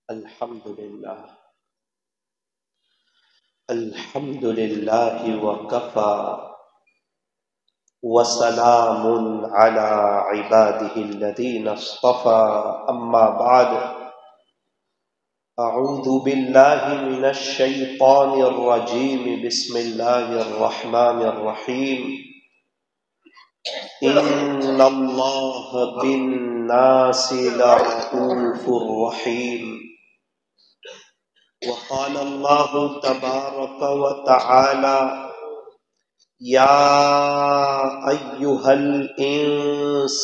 الحمد لله وكفى وسلام على عباده الذين اصطفى أما بعد أعوذ بالله من الشيطان الرجيم بسم الله الرحمن الرحيم إن الله بالناس لرؤوف رحيم وقال الله تبارك وتعالى يا أيها الإنسان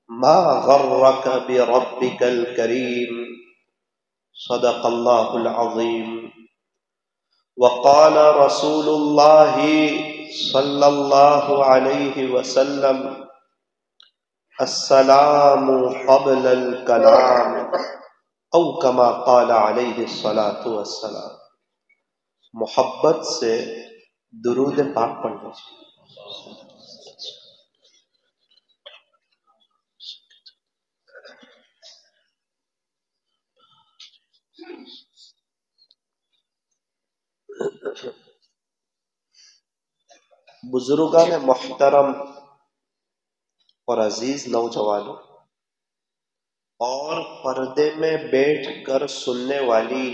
ما غرك بربك الكريم صدق الله العظيم وقال رسول الله صلى الله عليه وسلم السلام قبل الكلام او کما قال علیہ الصلاۃ والسلام. محبت سے درود پاک پڑھنا چاہیے. بزرگان محترم اور عزیز نوجوانوں اور پردے میں بیٹھ کر سننے والی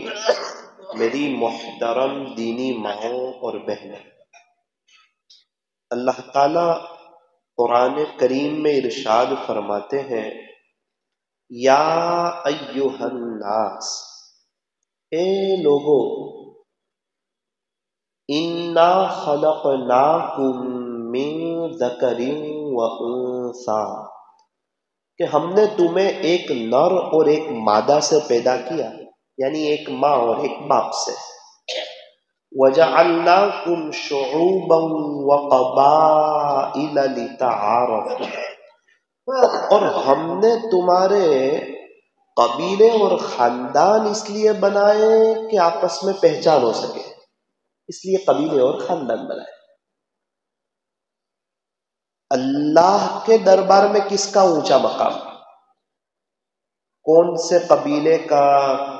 میری محترم دینی ماؤں اور بہنیں، اللہ تعالی قرآن کریم میں ارشاد فرماتے ہیں یا ایھا الناس، اے لوگو، انا خلقناکم من ذکر و انثی، کہ ہم نے تمہیں ایک نر اور ایک مادہ سے پیدا کیا، یعنی ایک ماں اور ایک باپ سے. وَجَعَلْنَاكُمْ شُعُوبًا وَقَبَائِلَ لِتَعَارَفُوا، اور ہم نے تمہارے قبیلے اور خاندان اس لیے بنائے کہ آپس میں پہچان ہو سکے، اس لیے قبیلے اور خاندان بنائے. اللہ کے دربار میں کس کا اونچا مقام؟ کون سے قبیلے کا،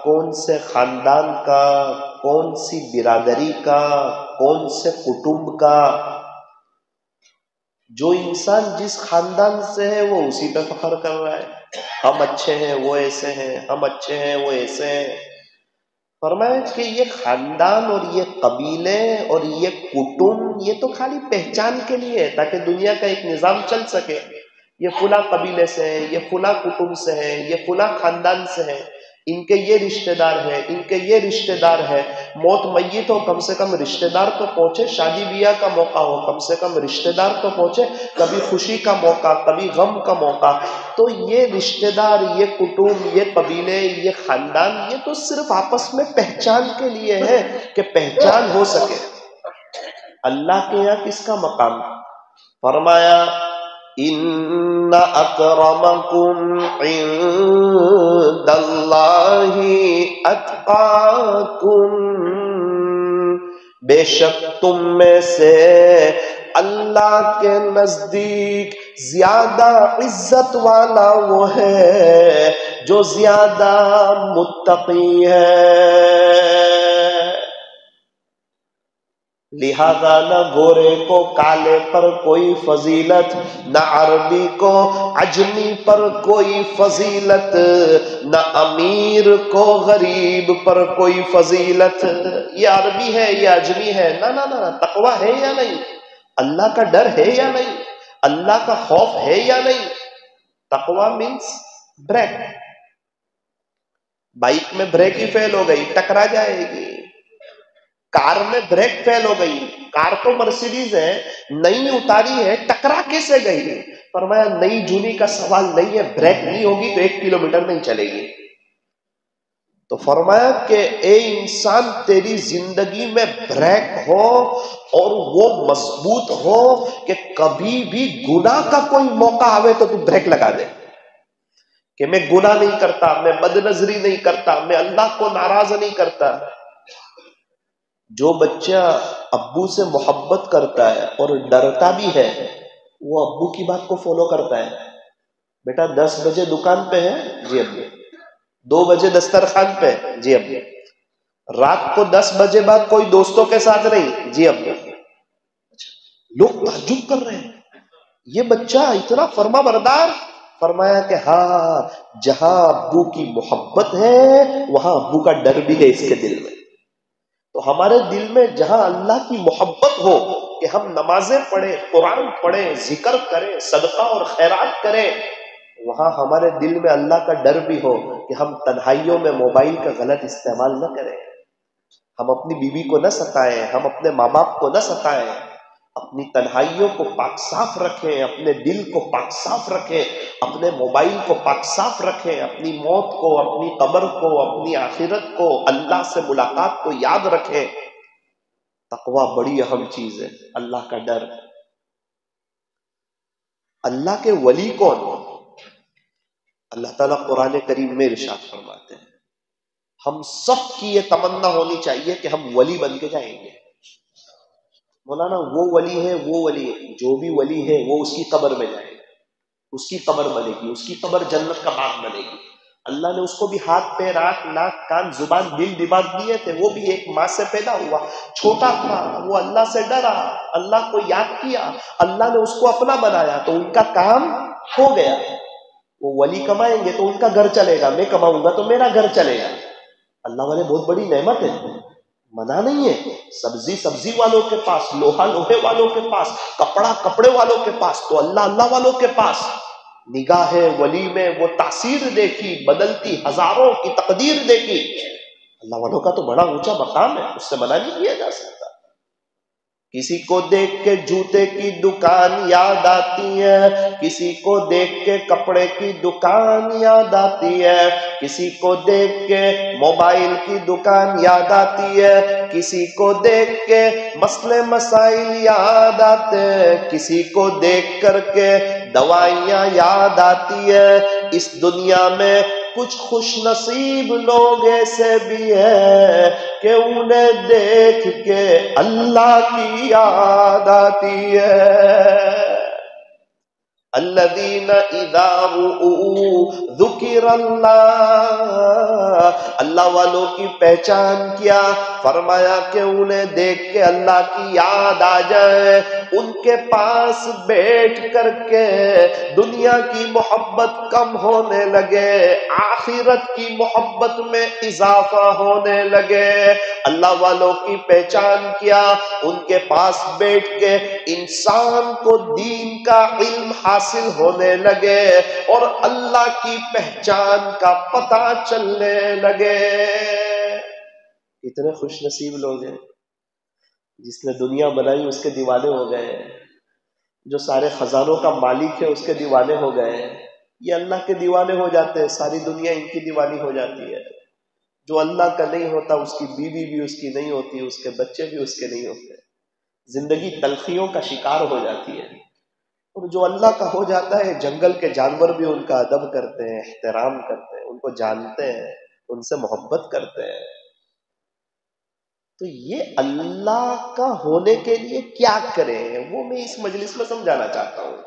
کون سے خاندان کا، کون سی برادری کا، کون سے کٹمب کا؟ جو انسان جس خاندان سے ہے وہ اسی پہ فخر کر رہا ہے. ہم اچھے ہیں وہ ایسے ہیں، ہم اچھے ہیں وہ ایسے ہیں. فرمایا کہ یہ خاندان اور یہ قبیلے اور یہ کٹمب یہ تو خالی پہچان کے لیے ہے، تاکہ دنیا کا ایک نظام چل سکے. یہ فلاں قبیلے سے ہیں، یہ فلاں کٹمب سے ہیں، یہ فلاں خاندان سے ہیں، ان کے یہ رشتہ دار ہیں، ان کے یہ رشتہ دار ہیں. موت میت ہو کم سے کم رشتہ دار تو پہنچے، شادی بیاہ کا موقع ہو کم سے کم رشتہ دار تو پہنچے، کبھی خوشی کا موقع، کبھی غم کا موقع. تو یہ رشتہ دار، یہ کٹمب، یہ قبیلے، یہ خاندان یہ تو صرف آپس میں پہچان کے لیے ہے کہ پہچان ہو سکے. اللہ کے یہاں کس کا مقام؟ فرمایا ان اکرمکم عند اللہ اتقاکم، بے شک تم میں سے اللہ کے نزدیک زیادہ عزت والا وہ ہے جو زیادہ متقی ہے. لہذا نہ گورے کو کالے پر کوئی فضیلت، نہ عربی کو عجمی پر کوئی فضیلت، نہ امیر کو غریب پر کوئی فضیلت. یہ عربی ہے، یہ عجمی ہے، نہ نہ نہ. تقویٰ ہے یا نہیں؟ اللہ کا ڈر ہے یا نہیں؟ اللہ کا خوف ہے یا نہیں؟ تقویٰ مینس بریک. بائک میں بریک ہی فیل ہو گئی ٹکرا جائے گی. کار میں بریک فیل ہو گئی، کار تو مرسیڈیز ہے، نئی اتاری ہے، ٹکرا کیسے گئی؟ فرمایا نئی جونی کا سوال نہیں ہے، بریک نہیں ہوگی تو 1 کلومیٹر نہیں چلے گی. تو فرمایا کہ اے انسان تیری زندگی میں بریک ہو اور وہ مضبوط ہو کہ کبھی بھی گناہ کا کوئی موقع آوے تو بریک لگا دے کہ میں گناہ نہیں کرتا، میں بد نظری نہیں کرتا، میں اللہ کو ناراض نہیں کرتا. جو بچہ ابو سے محبت کرتا ہے اور ڈرتا بھی ہے وہ ابو کی بات کو فالو کرتا ہے. بیٹا 10 بجے دکان پہ ہے؟ جی ابو. 2 بجے دسترخوان پہ؟ جی ابو۔ رات کو 10 بجے بعد کوئی دوستوں کے ساتھ نہیں؟ جی ابو۔ لوگ تعجب کر رہے ہیں، یہ بچہ اتنا فرما بردار؟ فرمایا کہ ہاں، جہاں ابو کی محبت ہے وہاں ابو کا ڈر بھی ہے اس کے دل میں۔ تو ہمارے دل میں جہاں اللہ کی محبت ہو کہ ہم نمازیں پڑھیں، قرآن پڑھیں، ذکر کریں، صدقہ اور خیرات کریں، وہاں ہمارے دل میں اللہ کا ڈر بھی ہو کہ ہم تنہائیوں میں موبائل کا غلط استعمال نہ کریں، ہم اپنی بیوی کو نہ ستائیں، ہم اپنے ماں باپ کو نہ ستائیں، اپنی تنہائیوں کو پاک صاف رکھیں، اپنے دل کو پاک صاف رکھیں، اپنے موبائل کو پاک صاف رکھیں، اپنی موت کو، اپنی قبر کو، اپنی آخرت کو، اللہ سے ملاقات کو یاد رکھیں۔ تقویٰ بڑی اہم چیز ہے، اللہ کا ڈر۔ اللہ کے ولی کون؟ اللہ تعالیٰ قرآن کریم میں ارشاد فرماتے ہیں، ہم سب کی یہ تمنا ہونی چاہیے کہ ہم ولی بن کے جائیں گے۔ مولانا وہ ولی ہے، وہ ولی ہے، جو بھی ولی ہے وہ اس کی قبر میں جائے گا، اس کی قبر بنے گی، اس کی قبر جنت کا باغ بنے گی۔ اللہ نے اس کو بھی ہاتھ پیر آنکھ ناک کان زبان دل دماغ دیے تھے، وہ بھی ایک ماں سے پیدا ہوا، چھوٹا تھا، وہ اللہ سے ڈرا، اللہ کو یاد کیا، اللہ نے اس کو اپنا بنایا، تو ان کا کام ہو گیا۔ وہ ولی کمائیں گے تو ان کا گھر چلے گا، میں کماؤں گا تو میرا گھر چلے گا۔ اللہ والے بہت بڑی نعمت ہے، منع نہیں ہے۔ سبزی سبزی والوں کے پاس، لوہا لوہے والوں کے پاس، کپڑا کپڑے والوں کے پاس، تو اللہ والوں کے پاس نگاہ ولی میں وہ تاثیر دیکھی، بدلتی ہزاروں کی تقدیر دیکھی۔ اللہ والوں کا تو بڑا اونچا مقام ہے، اس سے منع نہیں کیا جا سکتا۔ کسی کو دیکھ کے جوتے کی دکان یاد آتی ہے، کسی کو دیکھ کے کپڑے کی دکان یاد آتی ہے، کسی کو دیکھ کے موبائل کی دکان یاد آتی ہے، کسی کو دیکھ کے مسئلے مسائل یاد آتے ہیں، کسی کو دیکھ کر کے دوائیاں یاد آتی ہے۔ اس دنیا میں کچھ خوش نصیب لوگ ایسے بھی ہیں کہ انہیں دیکھ کے اللہ کی یاد آتی ہے۔ الذین اذا رؤوا ذکر اللہ، اللہ والوں کی پہچان کیا؟ فرمایا کہ انہیں دیکھ کے اللہ کی یاد آ جائے، ان کے پاس بیٹھ کر کے دنیا کی محبت کم ہونے لگے، آخرت کی محبت میں اضافہ ہونے لگے۔ اللہ والوں کی پہچان کیا؟ ان کے پاس بیٹھ کے انسان کو دین کا علم حاصل ہونے لگے اور اللہ کی پہچان کا پتہ چلنے لگے۔ اتنے خوش نصیب لوگ ہیں، جس نے دنیا بنائی اس کے دیوانے ہو گئے، جو سارے خزانوں کا مالک ہے اس کے دیوانے ہو گئے۔ یہ اللہ کے دیوانے ہو جاتے ہیں، ساری دنیا ان کی دیوانی ہو جاتی ہے۔ جو اللہ کا نہیں ہوتا اس کی بیوی بھی اس کی نہیں ہوتی، اس کے بچے بھی اس کے نہیں ہوتے، زندگی تلخیوں کا شکار ہو جاتی ہے۔ اور جو اللہ کا ہو جاتا ہے، جنگل کے جانور بھی ان کا ادب کرتے ہیں، احترام کرتے ہیں، ان کو جانتے ہیں، ان سے محبت کرتے ہیں۔ تو یہ اللہ کا ہونے کے لیے کیا کریں، وہ میں اس مجلس میں سمجھانا چاہتا ہوں۔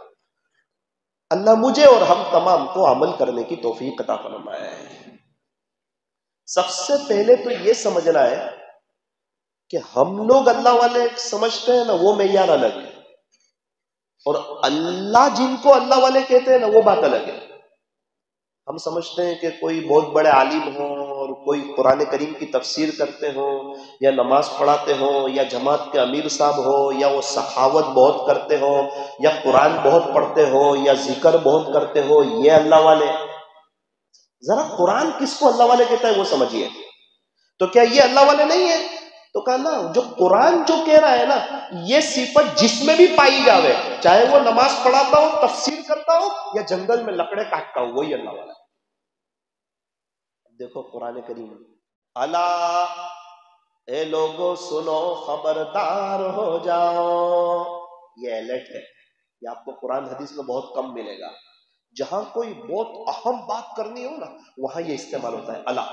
اللہ مجھے اور ہم تمام کو عمل کرنے کی توفیق عطا فرمائے۔ سب سے پہلے تو یہ سمجھنا ہے کہ ہم لوگ اللہ والے سمجھتے ہیں نا، وہ معیار الگ ہے، اور اللہ جن کو اللہ والے کہتے ہیں نا وہ بات الگ ہے۔ ہم سمجھتے ہیں کہ کوئی بہت بڑے عالم ہوں اور کوئی قرآن کریم کی تفسیر کرتے ہوں، یا نماز پڑھاتے ہوں، یا جماعت کے امیر صاحب ہو، یا وہ سخاوت بہت کرتے ہوں، یا قرآن بہت پڑھتے ہو، یا ذکر بہت کرتے ہو، یہ اللہ والے۔ ذرا قرآن کس کو اللہ والے کہتا ہے وہ سمجھیے۔ تو کیا یہ اللہ والے نہیں ہے؟ تو کہا نا، جو قرآن جو کہہ رہا ہے نا، یہ صفت جس میں بھی پائی جاوے، چاہے وہ نماز پڑھاتا ہو، تفسیر کرتا ہو، یا جنگل میں لکڑے کاٹتا ہو، وہی اللہ والا ہے۔ دیکھو قرآن کریم، الا اے لوگو سنو خبردار ہو جاؤ، یہ الرٹ ہے۔ یہ آپ کو قرآن حدیث میں بہت کم ملے گا۔ جہاں کوئی بہت اہم بات کرنی ہو نا، وہاں یہ استعمال ہوتا ہے، الا۔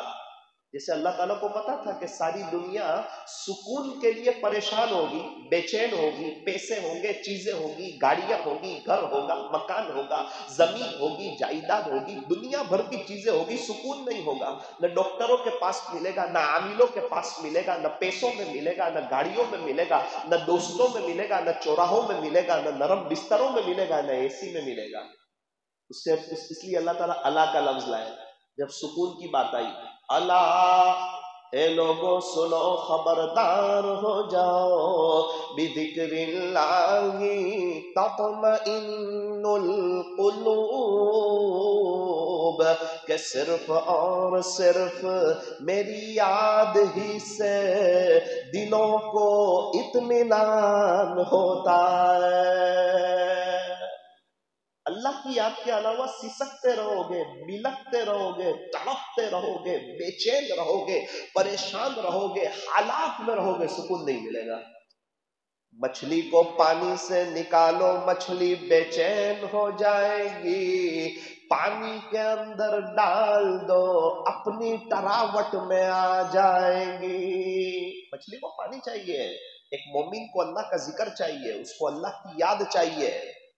جیسے اللہ تعالیٰ کو پتا تھا کہ ساری دنیا سکون کے لیے پریشان ہوگی، بے چین ہوگی، پیسے ہوں گے، چیزیں ہوں گی، گاڑیاں ہوگی، گھر ہوگا، مکان ہوگا، زمین ہوگی، جائیداد ہوگی، دنیا بھر کی چیزیں ہوگی، سکون نہیں ہوگا۔ نہ ڈاکٹروں کے پاس ملے گا، نہ عاملوں کے پاس ملے گا، نہ پیسوں میں ملے گا، نہ گاڑیوں میں ملے گا، نہ دوستوں میں ملے گا، نہ چوراہوں میں ملے گا، نہ نرم بستروں میں ملے گا، نہ اے سی میں ملے گا۔ اس لیے اللہ تعالیٰ اللہ کا لفظ لائے جب سکون کی بات آئی۔ اللہ، اے لوگوں سنو خبردار ہو جاؤ، بذکر اللہ تطمئن القلوب، کہ صرف اور صرف میری یاد ہی سے دلوں کو اطمینان ہوتا ہے۔ اللہ کی یاد کے علاوہ سسکتے رہو گے، بلکتے رہو گے، تڑپتے رہو گے، بے چین رہو گے، پریشان رہو گے، حالات میں رہو گے، سکون نہیں ملے گا۔ مچھلی کو پانی سے نکالو، مچھلی بے چین ہو جائے گی، پانی کے اندر ڈال دو، اپنی تراوٹ میں آ جائے گی۔ مچھلی کو پانی چاہیے، ایک مومن کو اللہ کا ذکر چاہیے، اس کو اللہ کی یاد چاہیے،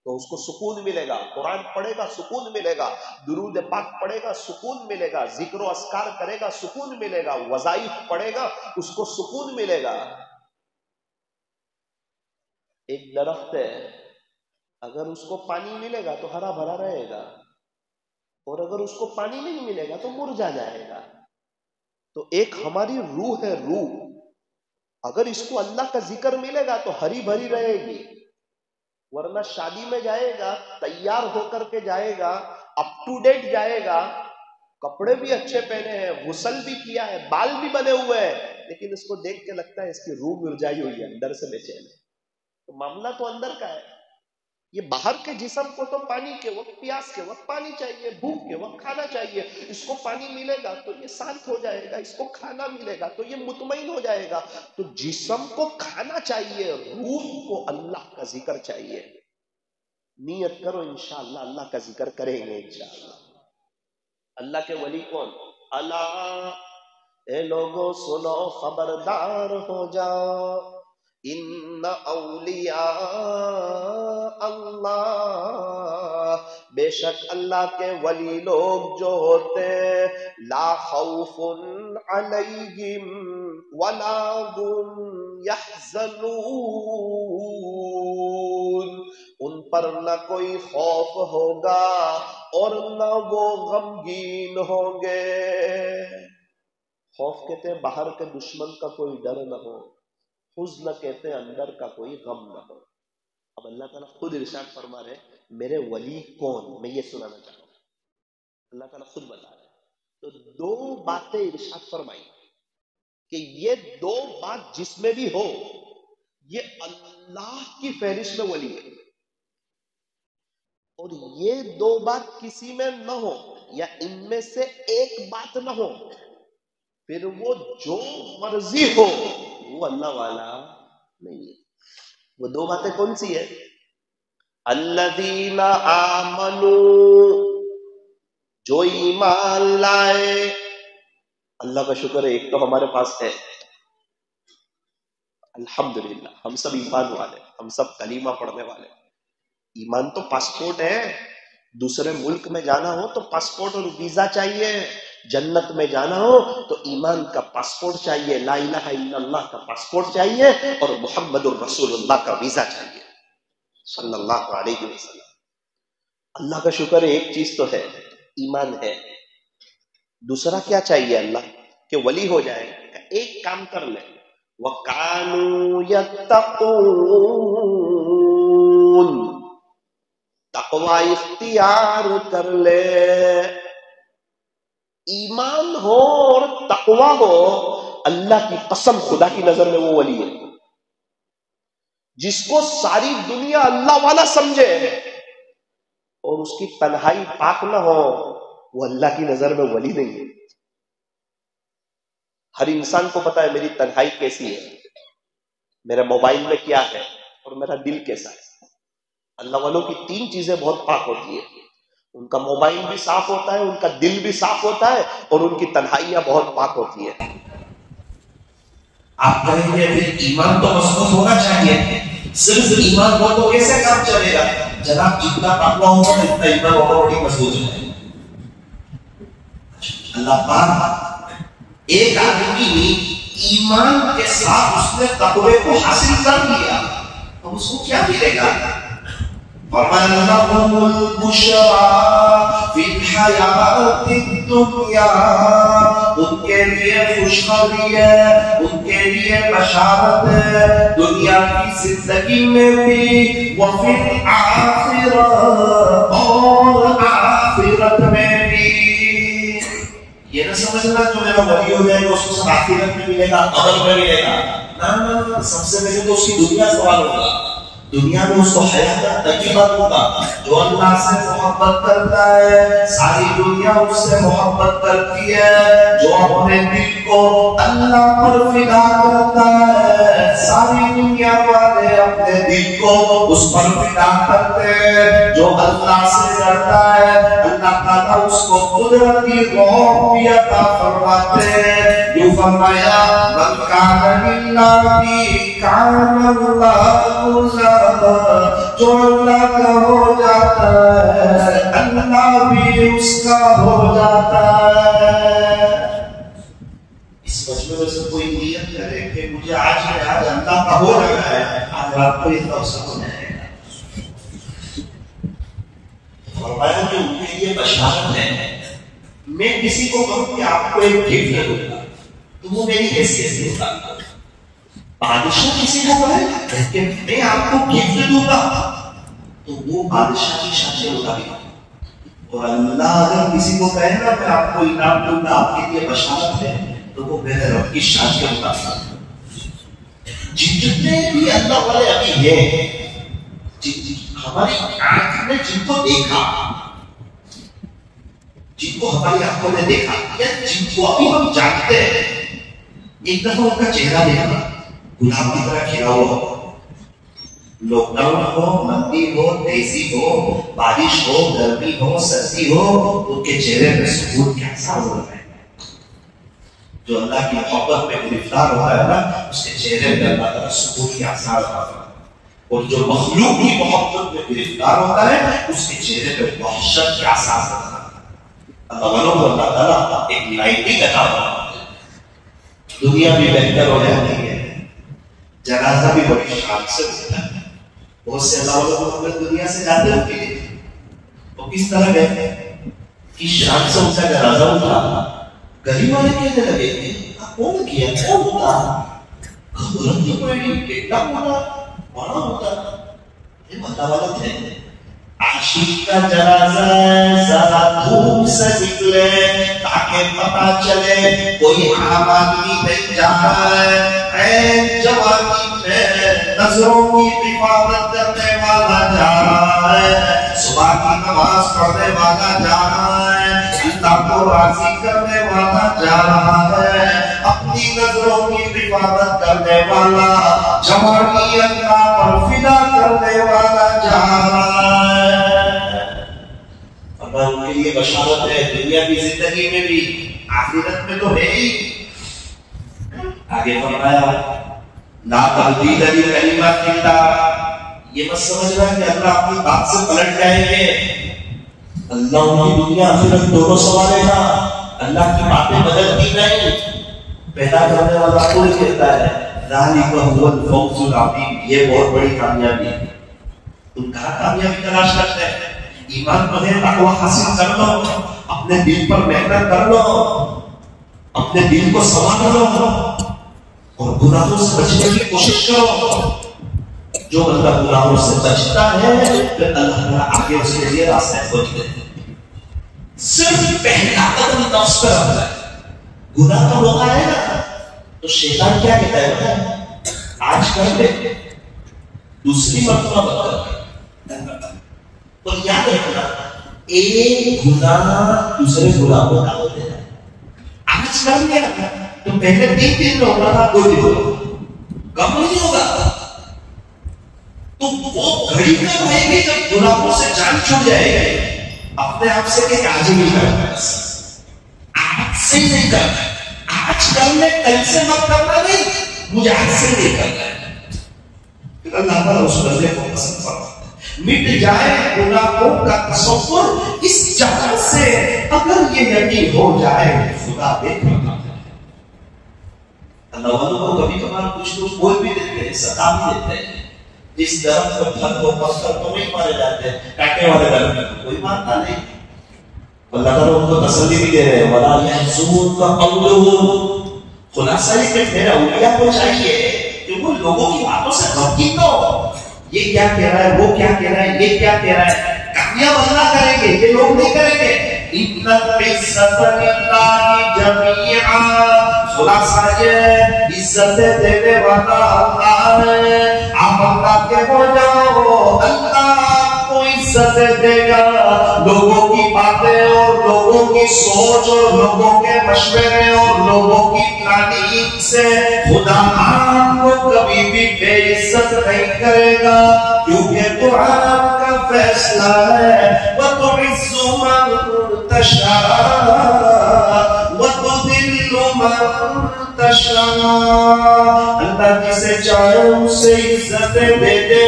تو اس کو سکون ملے گا۔ قرآن پڑھے گا سکون ملے گا، درود پاک پڑھے گا سکون ملے گا، ذکر و اذکار کرے گا سکون ملے گا، وظائف پڑھے گا اس کو سکون ملے گا۔ ایک درخت ہے، اگر اس کو پانی ملے گا تو ہرا بھرا رہے گا، اور اگر اس کو پانی نہیں ملے گا تو مرجھا جائے گا۔ تو ایک ہماری روح ہے، روح اگر اس کو اللہ کا ذکر ملے گا تو ہری بھری رہے گی، ورنہ شادی میں جائے گا تیار ہو کر کے جائے گا، اپ ٹو ڈیٹ جائے گا، کپڑے بھی اچھے پہنے ہیں، غسل بھی کیا ہے، بال بھی بنے ہوئے ہیں، لیکن اس کو دیکھ کے لگتا ہے اس کی روح مرجھائی ہوئی ہے، اندر سے بے چین ہے۔ تو معاملہ تو اندر کا ہے۔ یہ باہر کے جسم کو تو پانی کے وقت، پیاس کے وقت پانی چاہیے، بھوک کے وقت کھانا چاہیے، اس کو پانی ملے گا تو یہ شانت ہو جائے گا، اس کو کھانا ملے گا تو یہ مطمئن ہو جائے گا۔ تو جسم کو کھانا چاہیے، روح کو اللہ کا ذکر چاہیے۔ نیت کرو انشاءاللہ اللہ کا ذکر کریں گے انشاءاللہ۔ اللہ کے ولی کون؟ اللہ، اے لوگوں سنو خبردار ہو جاؤ، ان اولیاء اللہ، بے شک اللہ کے ولی لوگ جو ہوتے لا خوف علیہم ولا هم یحزنون، ان پر نہ کوئی خوف ہوگا اور نہ وہ غمگین ہوں گے۔ خوف کہتے ہیں باہر کے دشمن کا کوئی ڈر نہ ہو، حزن کہتے ہیں اندر کا کوئی غم نہ ہو۔ اب اللہ تعالیٰ خود ارشاد فرما رہے ہیں میرے ولی کون، میں یہ سنانا چاہتا ہوں، اللہ تعالیٰ خود بتا رہے ہیں۔ تو دو باتیں ارشاد فرمائی کہ یہ دو بات جس میں بھی ہو یہ اللہ کی فہرست میں ولی ہے، اور یہ دو بات کسی میں نہ ہو یا ان میں سے ایک بات نہ ہو پھر وہ جو مرضی ہو وہ اللہ والا نہیں ہے۔ وہ دو باتیں کون سی ہے؟ الذین آمنوا، جو ایمان لائے۔ اللہ کا شکر ہے ایک تو ہمارے پاس ہے، الحمدللہ ہم سب ایمان والے، ہم سب کلمہ پڑھنے والے۔ ایمان تو پاسپورٹ ہے، دوسرے ملک میں جانا ہو تو پاسپورٹ اور ویزا چاہیے، جنت میں جانا ہو تو ایمان کا پاسپورٹ چاہیے، لا الہ الا اللہ کا پاسپورٹ چاہیے، اور محمد الرسول اللہ کا ویزا چاہیے صلی اللہ علیہ وسلم۔ اللہ کا شکر ہے ایک چیز تو ہے، ایمان ہے۔ دوسرا کیا چاہیے اللہ کہ ولی ہو جائے؟ ایک کام کر لے، وَكَانُوا يَتَّقُونَ، تقوی اختیار کر لے۔ ایمان ہو اور تقوی ہو، اللہ کی قسم خدا کی نظر میں وہ ولی ہے۔ جس کو ساری دنیا اللہ والا سمجھے اور اس کی تنہائی پاک نہ ہو وہ اللہ کی نظر میں ولی نہیں ہے۔ ہر انسان کو پتا ہے میری تنہائی کیسی ہے، میرے موبائل میں کیا ہے اور میرا دل کیسا ہے۔ اللہ والوں کی تین چیزیں بہت پاک ہوتی ہے، ان کا موبائل بھی صاف ہوتا ہے، ان کا دل بھی صاف ہوتا ہے، اور ان کی تنہائیاں بہت پاک ہوتی ہیں۔ آپ کہیں گے پھر ایمان تو مضبوط ہونا چاہیے، صرف ایمان ہو تو کیسے کام چلے گا؟ جناب جتنا تقویٰ ہوگا اتنا ایمان آٹومیٹک مضبوط ہو جائے گا۔ اللہ پاک ایک آدمی نے ایمان کے ساتھ اس نے تقوی کو حاصل کر لیا، اب اس کو کیا ملے گا؟ وَمَنْ لَهُمُ الْبُشْرَى فِي الْحَيَاةِ الدُّنْيَا، ان کے لیے خوشخبری ہے، ان کے لیے بشارت ہے دنیا کی زندگی میں بھی، وَفِي الْآخِرَةِ، اور آخرت میں بھی۔ یہ نہ سمجھنا جو میرا ولی ہو جائے گا اس کو سب آخرت میں ملے گا، قبر میں ملے گا، نہ، سب سے پہلے تو اس کی دنیا سوال ہوگا، دنیا میں اس کو حیات تجربہ ہوگا۔ جو اللہ سے محبت کرتا ہے ساری دنیا اس سے محبت کرتی ہے، جو اپنے دل کو اللہ پر فدا کرتا ہے ساری دنیا والے اپنے دل کو اس پر فدا کرتے ہیں۔ جو اللہ سے ڈرتا ہے اللہ تعالیٰ اس کو قدرتی روح بھی عطا فرماتے ہیں۔ یوں فرمایا من کان للہ کان اللہ، جو اللہ کا ہو جاتا ہے اللہ بھی اس کا ہو جاتا ہے۔ اس مجمع میں سے کوئی نیت کرے کہ مجھے آج اللہ کا ہو رہا ہے، آج رات کو یہ توسط ہو جائے گا۔ فرمایا کہ ان کے لیے بشارت ہے۔ میں کسی کو کہوں کہ آپ کو ایک گفٹ دوں گا تو وہ میری حیثیت سے ہوگا۔ بادشاہ کسی کو کہے کہ میں آپ کو گفٹ دوں گا تو وہ بادشاہ کی شان کے مطابق، اور اللہ اگر کسی کو کہے نا میں آپ کو انعام دوں گا آپ کے لیے بشارت ہے تو وہ میرے رب کی شان کے مطابق۔ جتنے بھی اللہ والے ابھی ہیں، ہماری آنکھ نے جن کو دیکھا، جن کو ہماری آنکھوں نے دیکھا یا جن کو ابھی ہم جانتے ہیں، ایک دفعہ ان کا چہرہ دیکھا گلاب کی طرح کھلا ہوا ہو، لاک ڈاؤن ہو، مندی ہو، تیزی ہو، بارش ہو، گرمی ہو، سردی ہو، ان کے چہرے میں سکون کا احساس ہو رہا ہے۔ جو اللہ کی محبت میں گرفتار ہوا ہے نا اس کے چہرے میں اللہ تعالیٰ سکون کا احساس ہوتا ہے، اور جو مخلوق کی محبت میں گرفتار ہوتا ہے اس کے چہرے پہ وحشت کا احساس ہوتا ہے۔ اللہ والوں کو اللہ تعالیٰ ایک لائٹنگ عطا فرماتا ہے، دنیا بھی بہتر ہو جاتی ہے، جنازہ بھی بڑی شان سے ہوتا ہے۔ بہت سے اللہ والوں کو اپنے دنیا سے جاتے ہوتے ہیں وہ کس طرح گئے، کس شان سے ان کا جنازہ اٹھا، گلی والے کہنے لگے کہ کون کیا، کون ہوتا، خبرت تو کوئی نہیں، کتنا ہوتا، بڑا ہوتا، یہ اللہ والا تھے۔ عاشق کا جنازہ ذرا دھوپ سے نکلے تاکہ پتا چلے کوئی عام آدمی نہیں جا رہا ہے، اے جوانی میں نظروں کی حفاظت کرنے والا جا رہا ہے، صبح کی نماز پڑھنے والا جا رہا ہے، اللہ کو راضی کرنے والا جا رہا ہے، اپنی نظروں کی حفاظت کرنے والا، جوانی اللہ پر فدا کرنے والا جا رہا ہے۔ ان کے لیے بشارت ہے دنیا کی زندگی میں بھی، آخرت میں تو ہے ہی۔ آگے فرمایا لا تبدیل لکلمات اللہ، یہ مت سمجھنا کہ اللہ اپنی بات سے پلٹ جائیں گے، اللہ ان کی دنیا آخرت دونوں سنوارے گا، اللہ کی باتیں بدلتی نہیں۔ پیدا کرنے والا خود کہتا ہے ذالک هو الفوز العظیم، یہ بہت بڑی کامیابی ہے۔ تم کہاں کامیابی تلاش کرتے ہیں؟ ایمان پر تقوی حاصل کر لو، اپنے دل پر محنت کر لو، اپنے دل کو سنوار لو، اور گناہوں سے بچنے کی کوشش کرو۔ جو بندہ گناہوں سے بچتا ہے پھر اللہ تعالیٰ آگے اس کے لیے راستہ کھول دیتے ہیں۔ صرف پہلا قدم نفس پر رکھتا ہے، گناہ کا موقع ہے نا تو شیطان کیا کہتا ہے آج کر دے، دوسری مرتبہ مت کر۔ اور یاد رکھنا ایک گناہ دوسرے گناہ کو دعوت دینا ہے۔ آج کر لیا تو پہلے 3 دن میں ہوگا تھا، کوئی دن ہوگا کم نہیں ہوگا، تو وہ گھڑی کب آئے گی جب گناہوں سے جان چھوٹ جائے گی، اپنے آپ سے کہ آج ہی نہیں کرنا، بس آج سے ہی نہیں کرنا، آج کرنے کل سے مت کرنا، نہیں مجھے آج سے نہیں کرنا ہے. پھر اللہ تعالیٰ اس بندے کو پسند فرماتا ہے. مٹ جائے گناہوں کا تصور اس جہاں سے، اگر یہ یقین ہو جائے خدا دیکھ رہا ہے. اللہ والوں کو کبھی کبھار کچھ لوگ بول بھی دیتے ہیں، ستا بھی دیتے ہیں. جس درخت پر پھل کو پتھر تو نہیں مارے جاتے، کاٹنے والے درخت کو کوئی مارتا نہیں. اللہ تعالیٰ ان کو تسلی بھی دے رہے ہیں، وَلَا يَحْزُنْكَ قَوْلُهُمْ. خلاصہ یہ کہ میرے اولیاء کو چاہیے کہ وہ لوگوں کی باتوں سے غمگین نہ ہو. یہ کیا کہہ رہا ہے، وہ کیا کہہ رہا ہے، یہ کیا کہہ رہا ہے، کامیاب اللہ کریں گے، یہ لوگ نہیں کریں گے. إِنَّ الْعِزَّةَ لِلَّهِ جَمِيعًا. خلاصہ یہ عزت دینے والا اللہ ہے. آپ اللہ کے ہو جاؤ، اللہ آپ کو عزت دے گا. لوگوں کی باتیں اور لوگوں کی سوچ اور لوگوں کے مشورے اور لوگوں کی پلاننگ سے خدا آپ کو کبھی بھی بے عزت نہیں کرے گا، کیونکہ تو آپ کا فیصلہ ہے. وَتُعِزُّ مَن تَشَاءُ وَتُذِلُّ مَن تَشَاءُ. اللہ جسے چاہے اسے عزت دے دے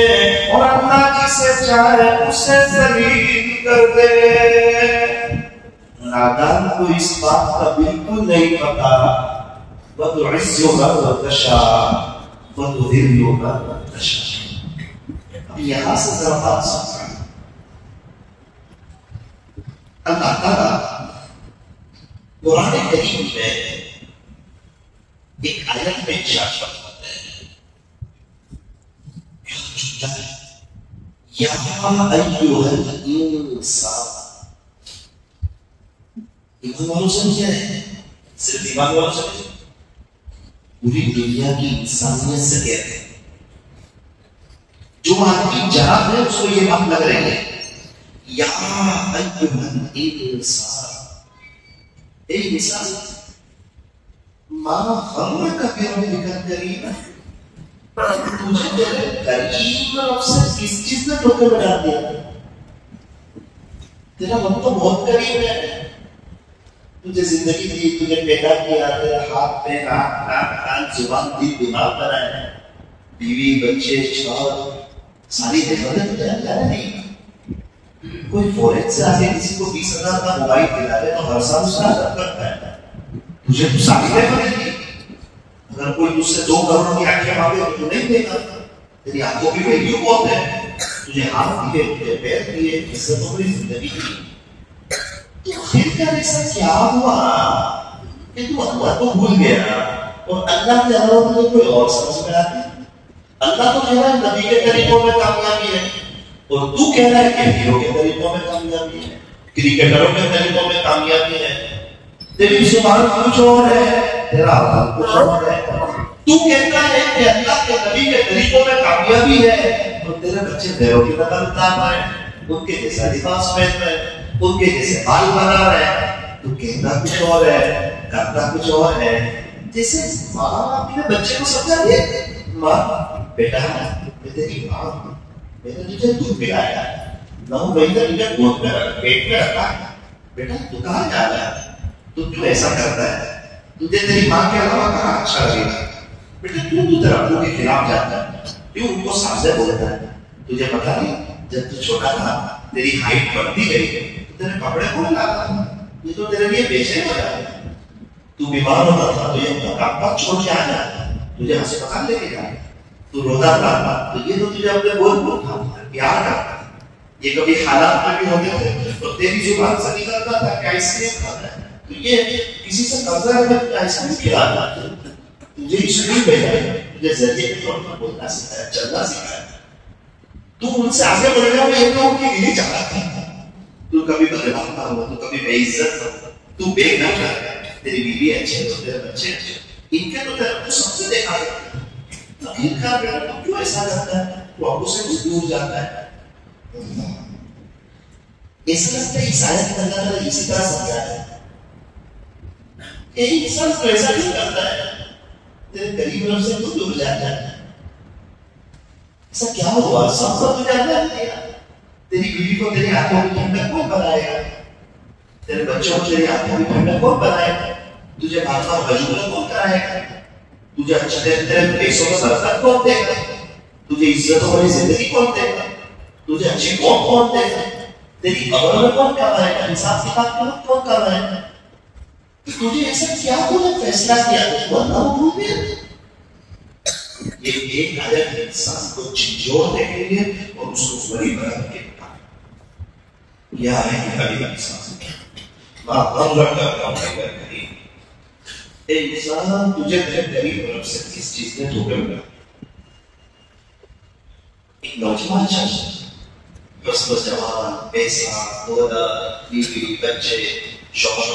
اور اللہ جسے چاہے اسے ذلیل کر دے. نادان کو اس بات کا بالکل نہیں پتا. وَتُعِزُّ مَن تَشَاءُ وَتُذِلُّ مَن تَشَاءُ. اب یہاں سے ذرا بات سمجھیں. اللہ تعالیٰ قرآن کریم میں ایک آیت میں ارشاد فرماتے ہیں، یا ایھا الانسان. ایمان والوں سمجھے ہیں، صرف ایمان والوں سمجھے، پوری دنیا کی انسانیت سے کہتے ہیں. جو آدمی جہاں ہے اس کو یہ بات لگ رہی ہے، یا ایھا الانسان. اے انسان، ما غرک بربک الکریم. تجھے تیرے کریم رب سے کس چیز نے دھوکے میں ڈال دیا؟ تیرا رب تو بہت کریم ہے. تجھے زندگی دی، تجھے پیدا کیا، تیرا ہاتھ پیر آنکھ ناک کان زبان دل دماغ بنایا، بیوی بچے چھوڑ ساری دولت تجھے اللہ نے دی. کوئی فورن سے آگے کسی کو 20,000 کا موبائل دلا دے تو ہر سال اس کا عزت کرتا ہے. تجھے تو ساری دولت دی. اگر کوئی تجھ سے 2 کروڑ کی آنکھیں مانگے تو نہیں دے گا. تیری آنکھوں کی ویلیو بہت ہے. تجھے ہاتھ دیے، تجھے پیر دیے، اس سے تو پوری زندگی دی. تو پھر کیا ایسا کیا ہوا کہ تو اللہ کو بھول گیا اور اللہ کے علاوہ تجھے کوئی اور سمجھ میں آتی؟ اللہ تو کہہ رہا ہے نبی کے طریقوں میں کامیابی ہے، اور تو کہہ رہا ہے کہ ہیرو کے طریقوں میں کامیابی ہے، کرکٹروں کے طریقوں میں کامیابی ہے. تیری زبان کچھ اور ہے، تیرا عمل کچھ اور ہے. تو کہتا ہے کہ اللہ کے نبی کے طریقوں میں کامیابی ہے، اور تیرے بچے غیروں کی نقل اتار رہے ہیں، ان کے جیسا لباس پہن رہے ہیں، ان کے جیسے بال بنا رہے ہیں. تو کہتا کچھ اور ہے، کرتا کچھ اور ہے. جیسے ماں اپنے بچے کو سمجھا دے، ماں بیٹا میں تیری ماں ہوں، میں نے تجھے دودھ پلایا، 9 مہینے تجھے گود میں پیٹ میں رکھا ہے، بیٹا تو کہاں جا رہا ہے؟ تو کیوں ایسا کرتا ہے؟ تجھے تیری ماں کے علاوہ کہاں اچھا لگے گا؟ بیٹا کیوں تو تیرا ابو کے خلاف جاتا ہے؟ کیوں ان کو سامنے بولتا ہے؟ تجھے پتا نہیں جب تو چھوٹا تھا تیری ہائٹ بڑھتی گئی تو تیرے کپڑے کون لاتا تھا؟ یہ تو تیرے لیے بیچنے لگا ہے. تو بیمار ہوتا تھا تو یہ کام پر چھوڑ کے آ جاتا، تجھے ہسپتال لے کے جاتا. تو روتا تھا تو یہ تو تجھے اپنے بول تھا، پیار کرتا. یہ کبھی حالات میں بھی ہوتے تھے اور تیری زبان سے نکلتا تھا کہ آئس کریم کھانا ہے، تو یہ کسی سے قرضہ ہے کہ آئس کریم کھلانا. تجھے اسکول بھیجا ہے، تجھے ذریعے کے طور پر بولنا سکھایا، چلنا سکھایا. تو ان سے آگے بڑھ گیا، میں یہ تو ان کے لیے چاہتا تھا. تو کبھی بدنام نہ ہوا، تو کبھی بے عزت نہ ہوا، تو بے نام نہ گیا. تیری بیوی اچھے تو تیرے بچے اچھے، ان کے تو تیرا تو سب سے دیکھا ہے. آخرکار بیٹا تو کیوں ایسا کرتا ہے؟ تو ابو سے کچھ دور جاتا ہے. ایسا لگتا ہے عیسائیت اللہ تعالیٰ اسی طرح سمجھا ہے کہ انسان تو ایسا کیوں کرتا ہے؟ تیرے قریب رب سے کیوں دور جاتا ہے؟ ایسا کیا ہوا؟ سب کو تو جاتا ہے. تیری بیوی کو تیری آنکھوں کی ٹھنڈک کون بنائے گا؟ تیرے بچوں کو تیری آنکھوں کی ٹھنڈک کون بنائے گا؟ تجھے بھاگنا بجونا کون کرائے گا؟ تجھے اچھے تیرے پیسوں کا برکت کون دے گا؟ تجھے عزت والی زندگی کون دے گا؟ تجھے اچھی قوم کون دے گا؟ تیری قبر میں کون کر رہے گا؟ حساب کتاب کون کر رہے گا؟ تجھے ایسا کیا تو نے فیصلہ کیا کہ تو اللہ حکم دے؟ یہ ایک آیت انسان کو جھنجھوڑ دے کے لیے اور اس کو بڑی برکت کے یا ہے کہ ابھی انسان ماں غرق کا کریم انسان تجھے تیرے قریب رب سے کس چیز نے دھوکے ملا؟ ایک نوجوان شخص بس جوان پیسہ دولت بیوی بچے شوہر